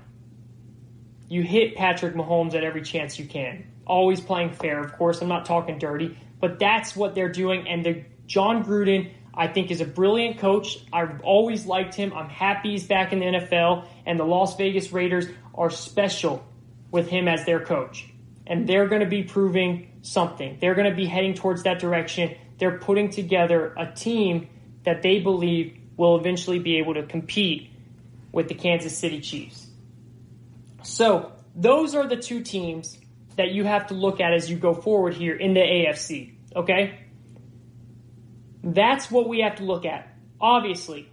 You hit Patrick Mahomes at every chance you can. Always playing fair, of course. I'm not talking dirty, but that's what they're doing. And John Gruden, I think, is a brilliant coach. I've always liked him. I'm happy he's back in the NFL, and the Las Vegas Raiders are special with him as their coach. And they're going to be proving something. They're going to be heading towards that direction. They're putting together a team that they believe will eventually be able to compete with the Kansas City Chiefs. So those are the two teams that you have to look at as you go forward here in the AFC, okay? That's what we have to look at. Obviously,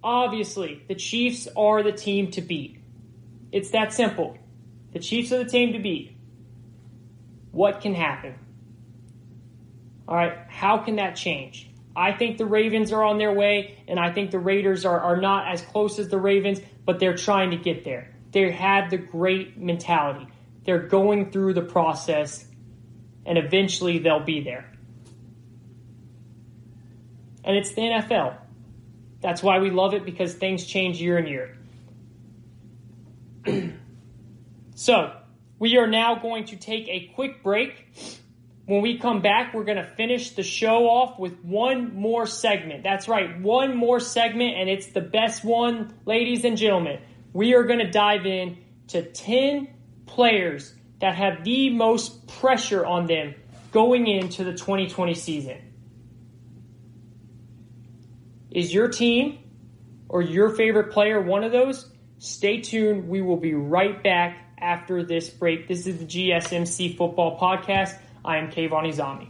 the Chiefs are the team to beat. It's that simple. The Chiefs are the team to beat. What can happen? All right, how can that change? I think the Ravens are on their way, and I think the Raiders are not as close as the Ravens, but they're trying to get there. They have the great mentality. They're going through the process, and eventually they'll be there. And it's the NFL. That's why we love it, because things change year and year. So, we are now going to take a quick break. When we come back, we're going to finish the show off with one more segment. That's right, one more segment, and it's the best one, ladies and gentlemen. We are going to dive in to 10 players that have the most pressure on them going into the 2020 season. Is your team or your favorite player one of those? Stay tuned. We will be right back after this break. This is the GSMC Football Podcast. I am Kayvon Izami.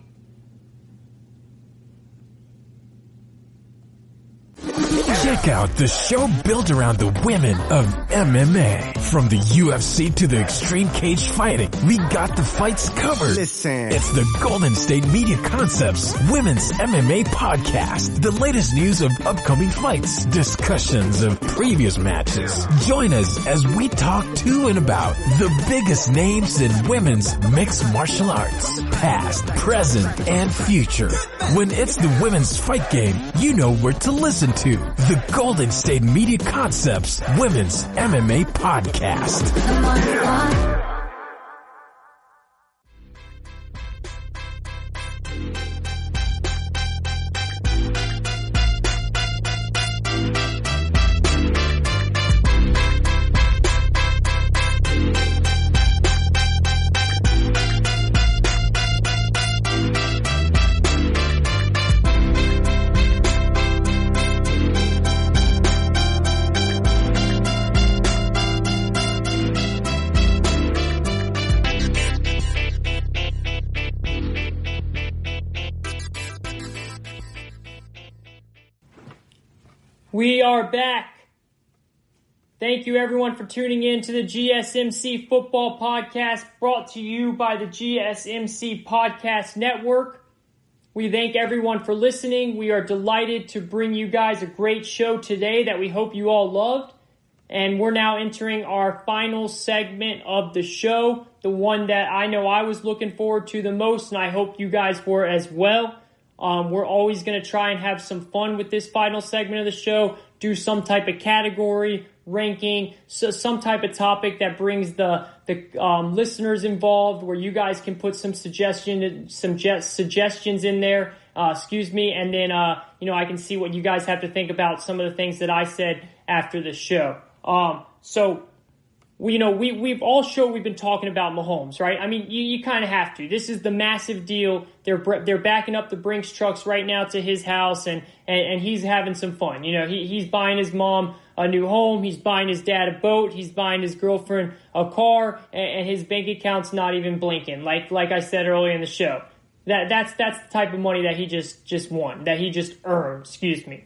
Check out the show built around the women of MMA. From the UFC to the extreme cage fighting, we got the fights covered. Listen. It's the Golden State Media Concepts Women's MMA Podcast. The latest news of upcoming fights, discussions of previous matches. Join us as we talk to and about the biggest names in women's mixed martial arts, past, present, and future. When it's the women's fight game, you know where to listen to. The Golden State Media Concepts Women's MMA Podcast. We are back. Thank you, everyone, for tuning in to the GSMC Football Podcast, brought to you by the GSMC Podcast Network. We thank everyone for listening. We are delighted to bring you guys a great show today that we hope you all loved. And we're now entering our final segment of the show, the one that I know I was looking forward to the most, and I hope you guys were as well. We're always going to try and have some fun with this final segment of the show, do some type of category, ranking, so some type of topic that brings the listeners involved, where you guys can put some suggestions in there, and then I can see what you guys have to think about some of the things that I said after the show. We've all show we've been talking about Mahomes, right? I mean, you kind of have to. This is the massive deal. They're backing up the Brinks trucks right now to his house, and he's having some fun. He's buying his mom a new home. He's buying his dad a boat. He's buying his girlfriend a car, and his bank account's not even blinking. Like I said earlier in the show, that's the type of money that he just won, that he just earned. Excuse me.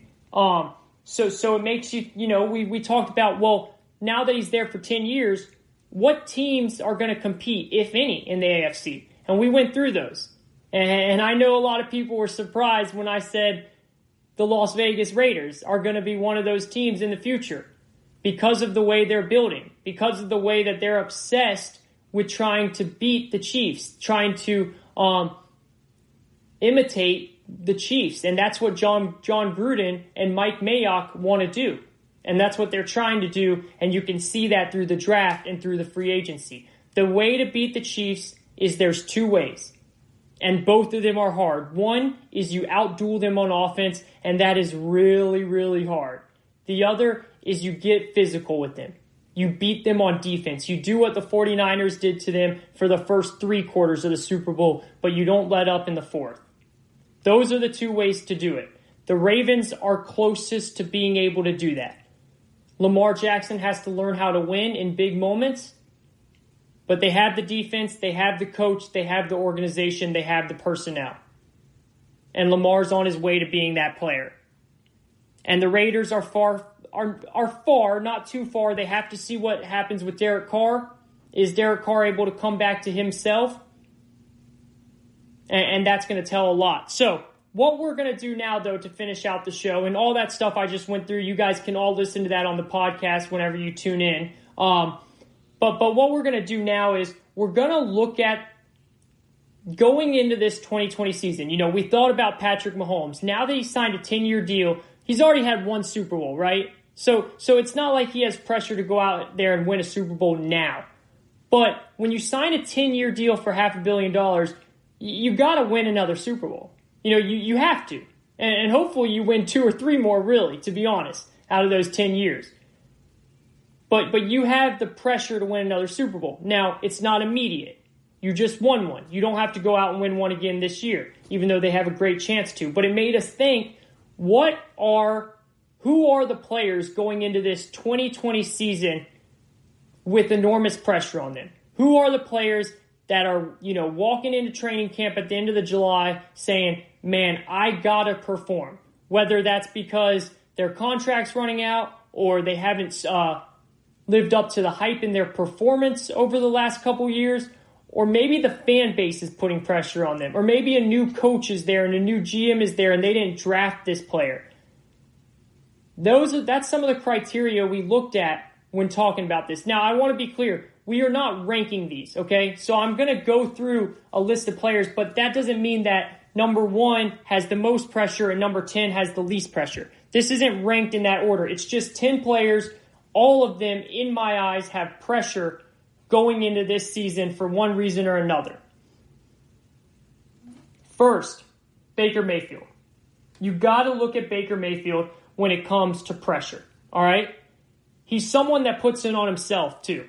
So it makes you, we talked about, well, now that he's there for 10 years, what teams are going to compete, if any, in the AFC? And we went through those. And I know a lot of people were surprised when I said the Las Vegas Raiders are going to be one of those teams in the future because of the way they're building, because of the way that they're obsessed with trying to beat the Chiefs, trying to imitate the Chiefs. And that's what John Gruden and Mike Mayock want to do. And that's what they're trying to do, and you can see that through the draft and through the free agency. The way to beat the Chiefs is there's two ways, and both of them are hard. One is you outduel them on offense, and that is really, really hard. The other is you get physical with them. You beat them on defense. You do what the 49ers did to them for the first 3 quarters of the Super Bowl, but you don't let up in the fourth. Those are the two ways to do it. The Ravens are closest to being able to do that. Lamar Jackson has to learn how to win in big moments, but they have the defense, they have the coach, they have the organization, they have the personnel. And Lamar's on his way to being that player. And the Raiders are far, not too far. They have to see what happens with Derek Carr. Is Derek Carr able to come back to himself? And that's going to tell a lot. So, what we're going to do now, though, to finish out the show, and all that stuff I just went through, you guys can all listen to that on the podcast whenever you tune in. But what we're going to do now is we're going to look at going into this 2020 season. We thought about Patrick Mahomes. Now that he's signed a 10-year deal, he's already had 1 Super Bowl, right? So it's not like he has pressure to go out there and win a Super Bowl now. But when you sign a 10-year deal for $500 million, you got to win another Super Bowl. You have to. And hopefully you win 2 or 3 more, really, to be honest, out of those 10 years. But you have the pressure to win another Super Bowl. Now, it's not immediate. You just won one. You don't have to go out and win one again this year, even though they have a great chance to. But it made us think, who are the players going into this 2020 season with enormous pressure on them? Who are the players that are, walking into training camp at the end of the July saying, man, I gotta perform. Whether that's because their contract's running out or they haven't lived up to the hype in their performance over the last couple years, or maybe the fan base is putting pressure on them, or maybe a new coach is there and a new GM is there and they didn't draft this player. That's some of the criteria we looked at when talking about this. Now, I want to be clear. We are not ranking these, okay? So I'm going to go through a list of players, but that doesn't mean that number 1 has the most pressure and number 10 has the least pressure. This isn't ranked in that order. It's just 10 players. All of them, in my eyes, have pressure going into this season for one reason or another. First, Baker Mayfield. You got to look at Baker Mayfield when it comes to pressure, all right? He's someone that puts it on himself, too,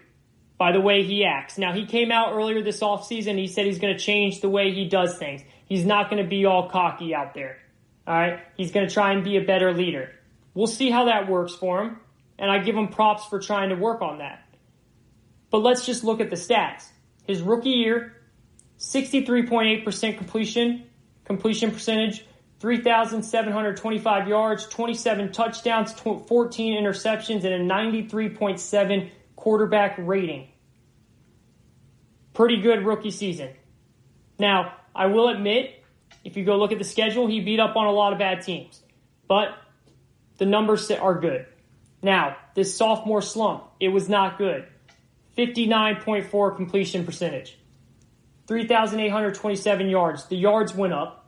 by the way he acts. Now, he came out earlier this offseason. He said he's going to change the way he does things. He's not going to be all cocky out there. All right? He's going to try and be a better leader. We'll see how that works for him, and I give him props for trying to work on that. But let's just look at the stats. His rookie year, 63.8% completion percentage, 3,725 yards, 27 touchdowns, 14 interceptions, and a 93.7 quarterback rating. Pretty good rookie season. Now, I will admit, if you go look at the schedule, he beat up on a lot of bad teams. But the numbers are good. Now, this sophomore slump, it was not good. 59.4 completion percentage. 3,827 yards. The yards went up.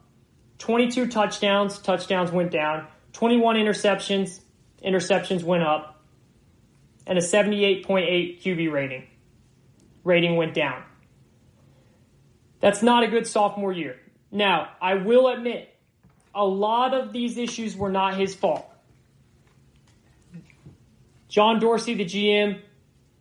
22 touchdowns went down. 21 interceptions went up. And a 78.8 QB rating went down. That's not a good sophomore year. Now, I will admit, a lot of these issues were not his fault. John Dorsey, the GM,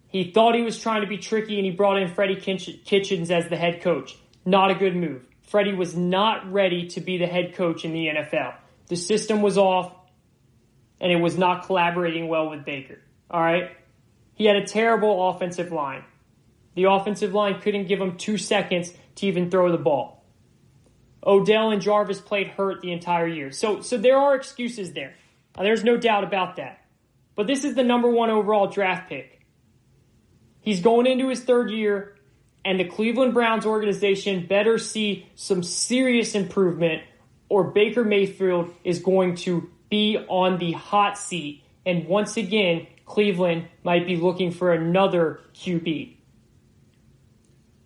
he thought he was trying to be tricky and he brought in Freddie Kitchens as the head coach. Not a good move. Freddie was not ready to be the head coach in the NFL. The system was off and it was not collaborating well with Baker. All right? He had a terrible offensive line. The offensive line couldn't give him 2 seconds to even throw the ball. Odell and Jarvis played hurt the entire year. So there are excuses there. There's no doubt about that. But this is the number 1 overall draft pick. He's going into his 3rd year, and the Cleveland Browns organization better see some serious improvement, or Baker Mayfield is going to be on the hot seat. And once again, Cleveland might be looking for another QB.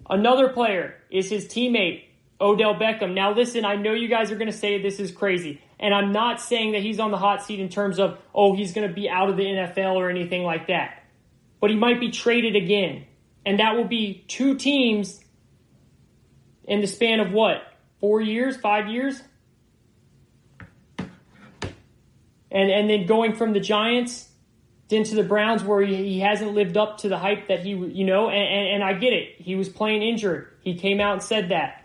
Another player is his teammate, Odell Beckham. Now listen, I know you guys are going to say this is crazy. And I'm not saying that he's on the hot seat in terms of, he's going to be out of the NFL or anything like that. But he might be traded again. And that will be 2 teams in the span of what? 4 years? 5 years? And then going from the Giants into the Browns where he hasn't lived up to the hype that and I get it. He was playing injured. He came out and said that.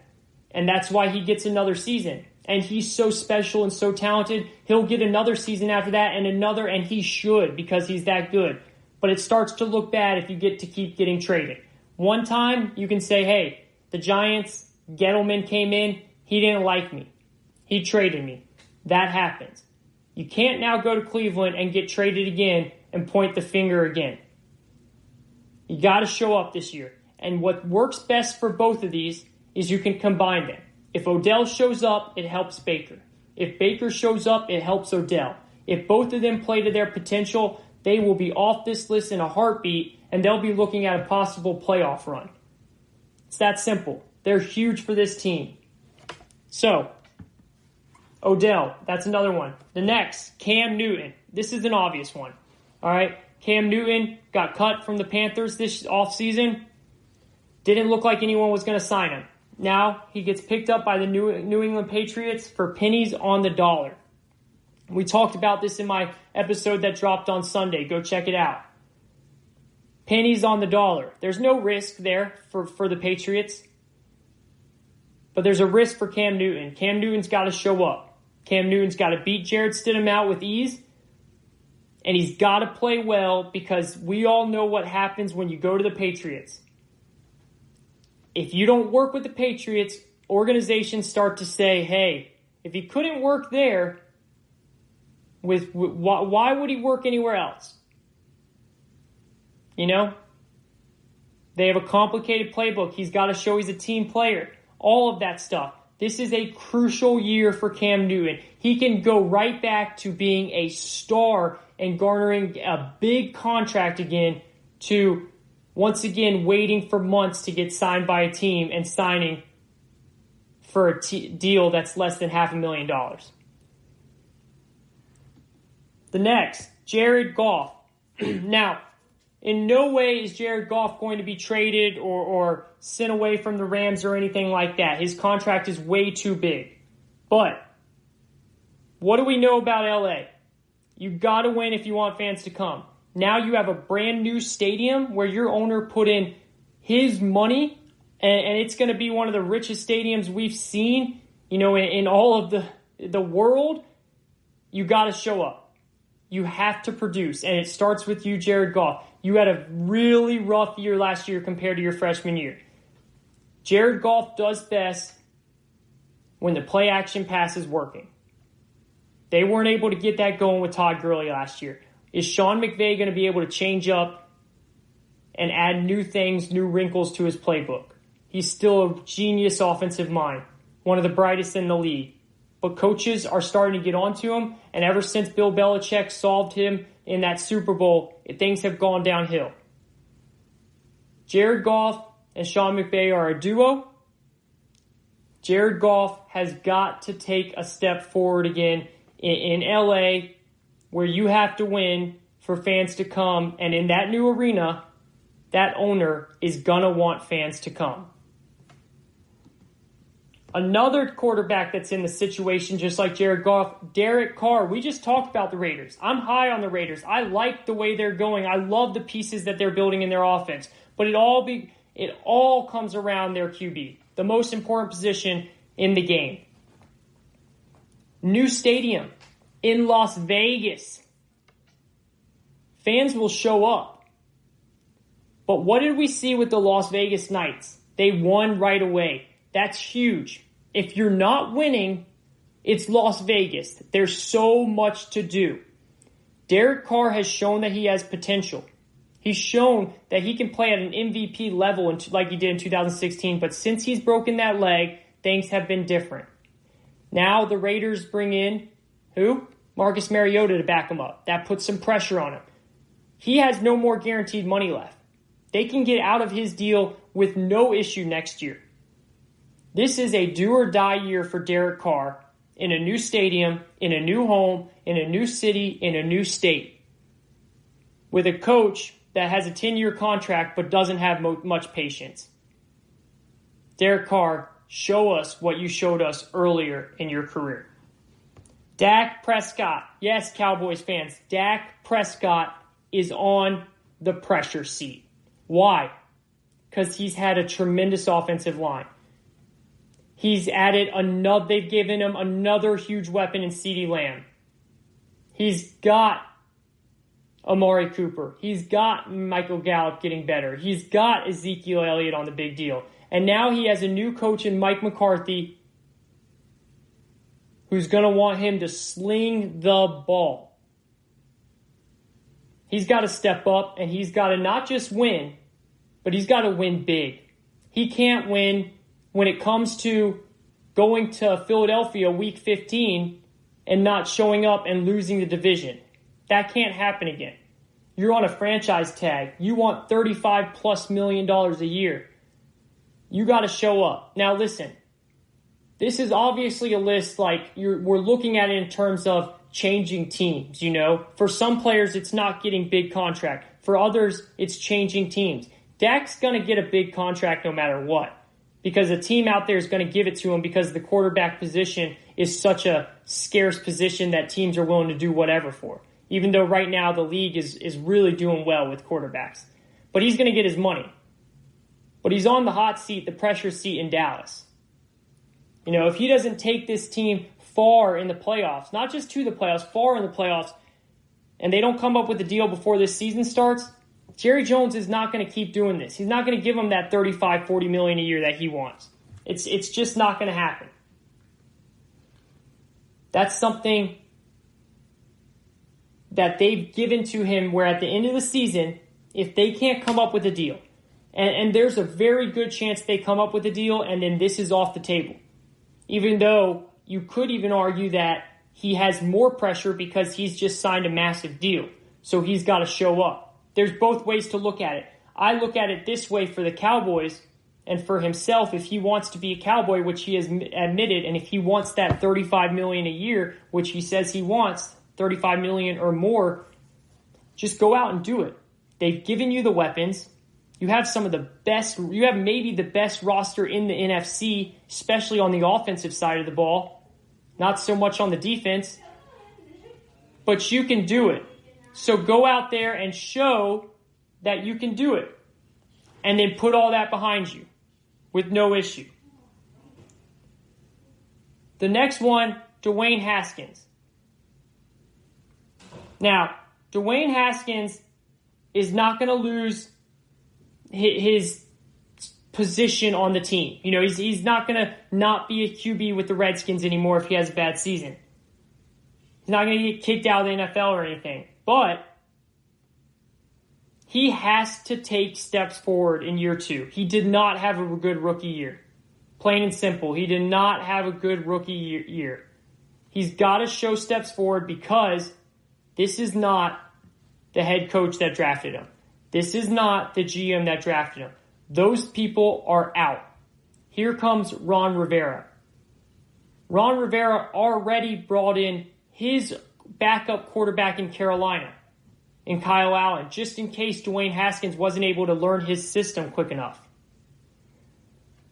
And that's why he gets another season. And he's so special and so talented. He'll get another season after that and another, and he should because he's that good. But it starts to look bad if you get to keep getting traded. One time, you can say, hey, the Giants, Gettleman came in, he didn't like me. He traded me. That happens. You can't now go to Cleveland and get traded again and point the finger again. You got to show up this year. And what works best for both of these is you can combine them. If Odell shows up, it helps Baker. If Baker shows up, it helps Odell. If both of them play to their potential, they will be off this list in a heartbeat, and they'll be looking at a possible playoff run. It's that simple. They're huge for this team. So, Odell, that's another one. The next, Cam Newton. This is an obvious one. All right, Cam Newton got cut from the Panthers this offseason. Didn't look like anyone was going to sign him. Now he gets picked up by the New England Patriots for pennies on the dollar. We talked about this in my episode that dropped on Sunday. Go check it out. Pennies on the dollar. There's no risk there for the Patriots. But there's a risk for Cam Newton. Cam Newton's got to show up. Cam Newton's got to beat Jarrett Stidham out with ease. And he's got to play well because we all know what happens when you go to the Patriots. If you don't work with the Patriots, organizations start to say, hey, if he couldn't work there, why would he work anywhere else? You know? They have a complicated playbook. He's got to show he's a team player. All of that stuff. This is a crucial year for Cam Newton. He can go right back to being a star and garnering a big contract again to once again waiting for months to get signed by a team and signing for a deal that's less than $500,000. The next, Jared Goff. Now, in no way is Jared Goff going to be traded or sent away from the Rams or anything like that. His contract is way too big. But what do we know about LA? You got to win if you want fans to come. Now you have a brand new stadium where your owner put in his money, and it's going to be one of the richest stadiums we've seen, in all of the world. You got to show up. You have to produce, and it starts with you, Jared Goff. You had a really rough year last year compared to your freshman year. Jared Goff does best when the play action pass is working. They weren't able to get that going with Todd Gurley last year. Is Sean McVay going to be able to change up and add new things, new wrinkles to his playbook? He's still a genius offensive mind, one of the brightest in the league. But coaches are starting to get onto him, and ever since Bill Belichick solved him in that Super Bowl, things have gone downhill. Jared Goff and Sean McVay are a duo. Jared Goff has got to take a step forward again in LA, where you have to win for fans to come. And in that new arena, that owner is going to want fans to come. Another quarterback that's in the situation, just like Jared Goff, Derek Carr. We just talked about the Raiders. I'm high on the Raiders. I like the way they're going. I love the pieces that they're building in their offense. But it all comes around their QB, the most important position in the game. New stadium in Las Vegas. Fans will show up. But what did we see with the Las Vegas Knights? They won right away. That's huge. If you're not winning, it's Las Vegas. There's so much to do. Derek Carr has shown that he has potential. He's shown that he can play at an MVP level like he did in 2016, but since he's broken that leg, things have been different. Now the Raiders bring in, who? Marcus Mariota to back him up. That puts some pressure on him. He has no more guaranteed money left. They can get out of his deal with no issue next year. This is a do-or-die year for Derek Carr in a new stadium, in a new home, in a new city, in a new state, with a coach that has a 10-year contract but doesn't have much patience. Derek Carr, show us what you showed us earlier in your career. Dak Prescott. Yes, Cowboys fans, Dak Prescott is on the pressure seat. Why? Because he's had a tremendous offensive line. He's added they've given him another huge weapon in CeeDee Lamb. He's got Amari Cooper. He's got Michael Gallup getting better. He's got Ezekiel Elliott on the big deal. And now he has a new coach in Mike McCarthy who's going to want him to sling the ball. He's got to step up, and he's got to not just win, but he's got to win big. He can't win when it comes to going to Philadelphia week 15 and not showing up and losing the division. That can't happen again. You're on a franchise tag. You want $35+ million a year. You got to show up. Now listen, this is obviously a list we're looking at it in terms of changing teams, For some players, it's not getting big contract. For others, it's changing teams. Dak's going to get a big contract no matter what, because a team out there is going to give it to him because the quarterback position is such a scarce position that teams are willing to do whatever for. Even though right now the league is really doing well with quarterbacks. But he's going to get his money. But he's on the hot seat, the pressure seat in Dallas. If he doesn't take this team far in the playoffs, not just to the playoffs, far in the playoffs, and they don't come up with a deal before this season starts, Jerry Jones is not going to keep doing this. He's not going to give him that $35-40 million a year that he wants. It's just not going to happen. That's something that they've given to him where at the end of the season, if they can't come up with a deal, and there's a very good chance they come up with a deal and then this is off the table. Even though you could even argue that he has more pressure because he's just signed a massive deal. So he's got to show up. There's both ways to look at it. I look at it this way for the Cowboys and for himself, if he wants to be a Cowboy, which he has admitted, and if he wants that $35 million a year, which he says he wants, $35 million or more, just go out and do it. They've given you the weapons. You have you have maybe the best roster in the NFC, especially on the offensive side of the ball. Not so much on the defense. But you can do it. So go out there and show that you can do it. And then put all that behind you with no issue. The next one, Dwayne Haskins. Now, Dwayne Haskins is not going to lose his position on the team. He's not going to not be a QB with the Redskins anymore if he has a bad season. He's not going to get kicked out of the NFL or anything. But he has to take steps forward in year 2. He did not have a good rookie year. Plain and simple. He did not have a good rookie year. He's got to show steps forward because this is not the head coach that drafted him. This is not the GM that drafted him. Those people are out. Here comes Ron Rivera. Ron Rivera already brought in his backup quarterback in Carolina, in Kyle Allen, just in case Dwayne Haskins wasn't able to learn his system quick enough.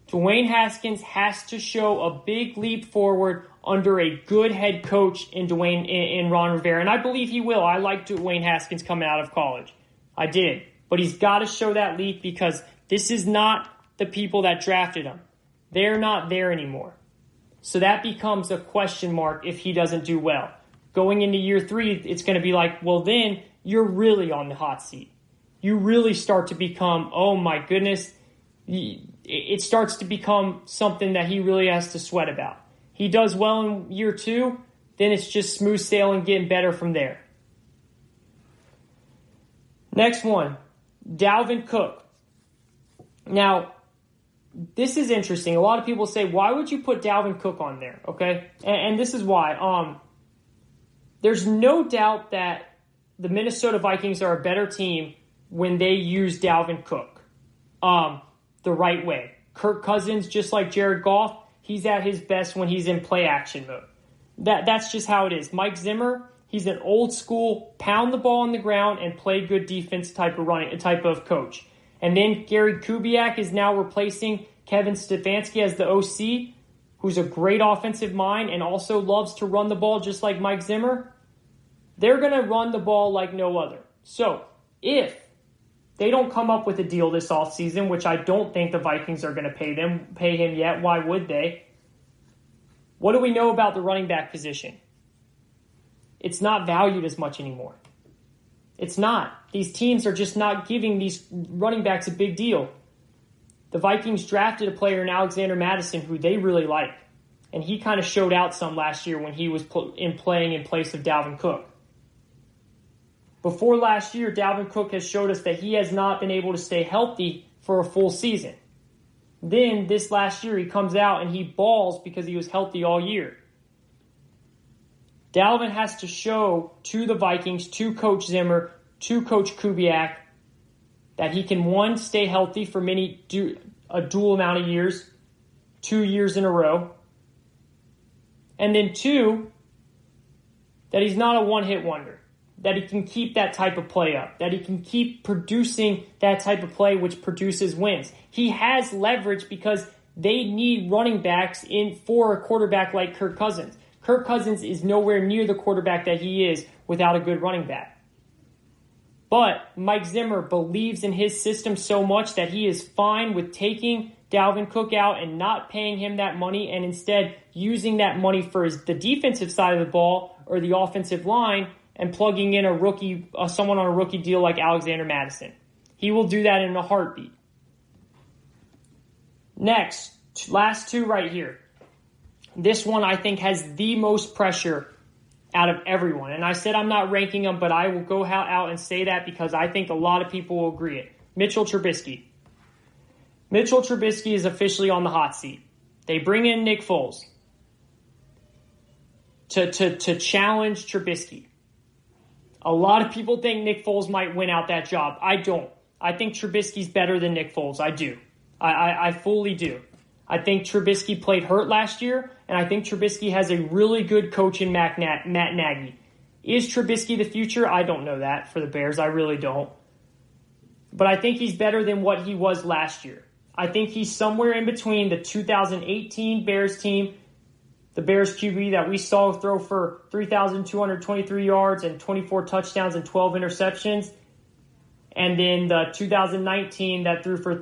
Dwayne Haskins has to show a big leap forward under a good head coach in Ron Rivera, and I believe he will. I liked Dwayne Haskins coming out of college. I did. But he's got to show that leap because this is not the people that drafted him. They're not there anymore. So that becomes a question mark if he doesn't do well. Going into year 3, it's going to be like, well, then you're really on the hot seat. You really start to become, oh my goodness, it starts to become something that he really has to sweat about. He does well in year 2, then it's just smooth sailing, getting better from there. Next one, Dalvin Cook. Now, this is interesting. A lot of people say, why would you put Dalvin Cook on there? Okay, and this is why. There's no doubt that the Minnesota Vikings are a better team when they use Dalvin Cook the right way. Kirk Cousins, just like Jared Goff, he's at his best when he's in play action mode. That's just how it is. Mike Zimmer, he's an old school, pound the ball on the ground and play good defense type of coach. And then Gary Kubiak is now replacing Kevin Stefanski as the OC, who's a great offensive mind and also loves to run the ball just like Mike Zimmer. They're going to run the ball like no other. So if they don't come up with a deal this offseason, which I don't think the Vikings are going to pay him yet, why would they? What do we know about the running back position? It's not valued as much anymore. It's not. These teams are just not giving these running backs a big deal. The Vikings drafted a player in Alexander Mattison who they really like. And he kind of showed out some last year when he was playing in place of Dalvin Cook. Before last year, Dalvin Cook has showed us that he has not been able to stay healthy for a full season. Then this last year he comes out and he balls because he was healthy all year. Dalvin has to show to the Vikings, to Coach Zimmer, to Coach Kubiak, that he can, one, stay healthy for a dual amount of years, 2 years in a row, and then 2, that he's not a one-hit wonder, that he can keep that type of play up, that he can keep producing that type of play which produces wins. He has leverage because they need running backs for a quarterback like Kirk Cousins. Kirk Cousins is nowhere near the quarterback that he is without a good running back. But Mike Zimmer believes in his system so much that he is fine with taking Dalvin Cook out and not paying him that money and instead using that money for the defensive side of the ball or the offensive line and plugging in someone on a rookie deal like Alexander Mattison. He will do that in a heartbeat. Next, last 2 right here. This one I think has the most pressure out of everyone. And I said I'm not ranking them, but I will go out and say that because I think a lot of people will agree it. Mitchell Trubisky. Mitchell Trubisky is officially on the hot seat. They bring in Nick Foles to challenge Trubisky. A lot of people think Nick Foles might win out that job. I don't. I think Trubisky's better than Nick Foles. I do. I fully do. I think Trubisky played hurt last year, and I think Trubisky has a really good coach in Matt Nagy. Is Trubisky the future? I don't know that for the Bears. I really don't. But I think he's better than what he was last year. I think he's somewhere in between the 2018 Bears team, the Bears QB that we saw throw for 3,223 yards and 24 touchdowns and 12 interceptions, and then the 2019 that threw for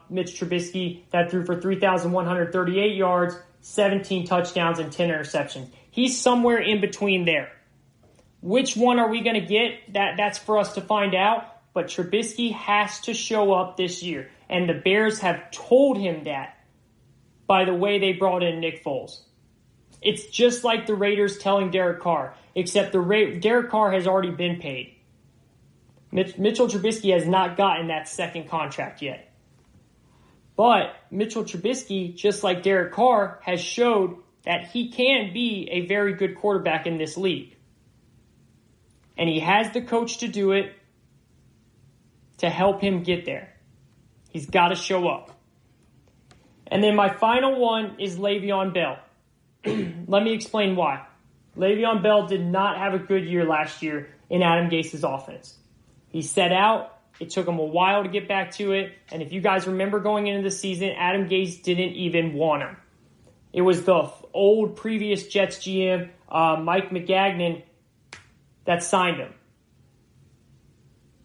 Mitch Trubisky that threw for 3,138 yards, 17 touchdowns, and 10 interceptions. He's somewhere in between there. Which one are we going to get? That's for us to find out. But Trubisky has to show up this year. And the Bears have told him that by the way they brought in Nick Foles. It's just like the Raiders telling Derek Carr, except Derek Carr has already been paid. Mitchell Trubisky has not gotten that second contract yet. But Mitchell Trubisky, just like Derek Carr, has showed that he can be a very good quarterback in this league. And he has the coach to do it, to help him get there. He's got to show up. And then my final one is Le'Veon Bell. Let me explain why. Le'Veon Bell did not have a good year last year in Adam Gase's offense. He set out. It took him a while to get back to it. And if you guys remember going into the season, Adam Gase didn't even want him. It was the old previous Jets GM, Mike McGagnon, that signed him.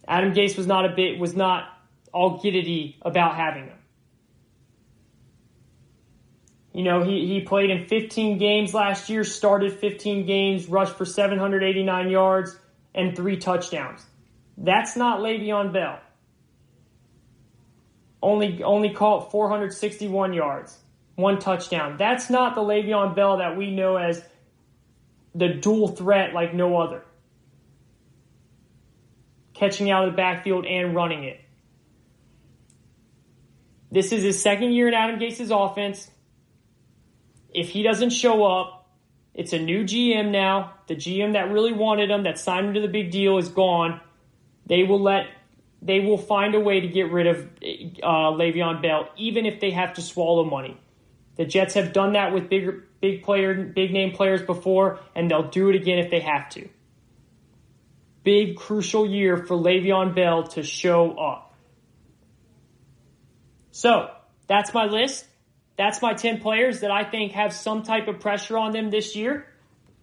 Adam Gase was not all giddity about having him. You know, he played in 15 games last year, started 15 games, rushed for 789 yards and 3 touchdowns. That's not Le'Veon Bell. Only caught 461 yards, 1 touchdown. That's not the Le'Veon Bell that we know as the dual threat like no other. Catching out of the backfield and running it. This is his second year in Adam Gase's offense. If he doesn't show up, it's a new GM now. The GM that really wanted him, that signed him to the big deal, is gone. They will find a way to get rid of Le'Veon Bell, even if they have to swallow money. The Jets have done that with big name players before, and they'll do it again if they have to. Big, crucial year for Le'Veon Bell to show up. So, that's my list. That's my 10 players that I think have some type of pressure on them this year.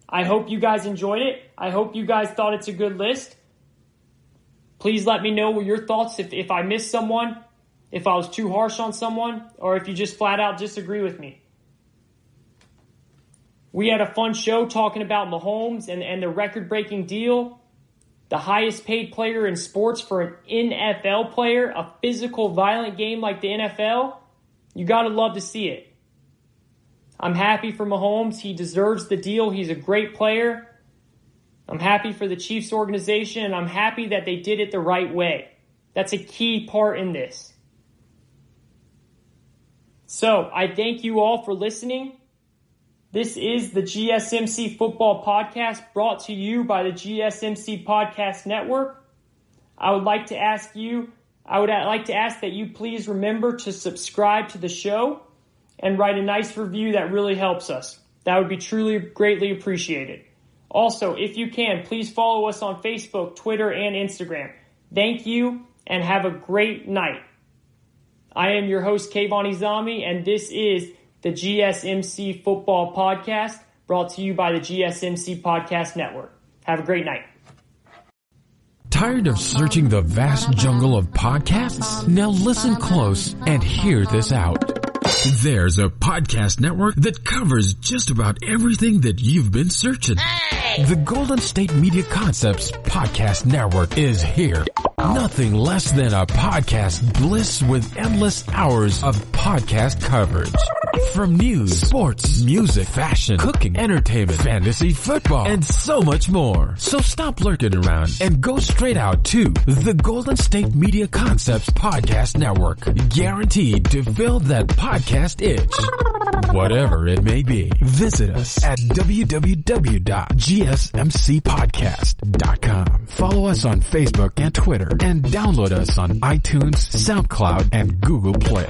I hope you guys enjoyed it. I hope you guys thought it's a good list. Please let me know your thoughts if I missed someone, if I was too harsh on someone, or if you just flat out disagree with me. We had a fun show talking about Mahomes and the record-breaking deal. The highest paid player in sports for an NFL player, a physical, violent game like the NFL. You got to love to see it. I'm happy for Mahomes. He deserves the deal. He's a great player. I'm happy for the Chiefs organization, and I'm happy that they did it the right way. That's a key part in this. So, I thank you all for listening. This is the GSMC Football Podcast brought to you by the GSMC Podcast Network. I would like to ask that you please remember to subscribe to the show and write a nice review that really helps us. That would be truly greatly appreciated. Also, if you can, please follow us on Facebook, Twitter, and Instagram. Thank you, and have a great night. I am your host, Kayvon Izami, and this is the GSMC Football Podcast, brought to you by the GSMC Podcast Network. Have a great night. Tired of searching the vast jungle of podcasts? Now listen close and hear this out. There's a podcast network that covers just about everything that you've been searching. Hey! The Golden State Media Concepts Podcast Network is here. Nothing less than a podcast bliss with endless hours of podcast coverage. From news, sports, music, fashion, cooking, entertainment, fantasy, football, and so much more. So stop lurking around and go straight out to the Golden State Media Concepts Podcast Network. Guaranteed to fill that podcast itch. Whatever it may be. Visit us at www.gsmcpodcast.com. Follow us on Facebook and Twitter, and download us on iTunes, SoundCloud, and Google Play.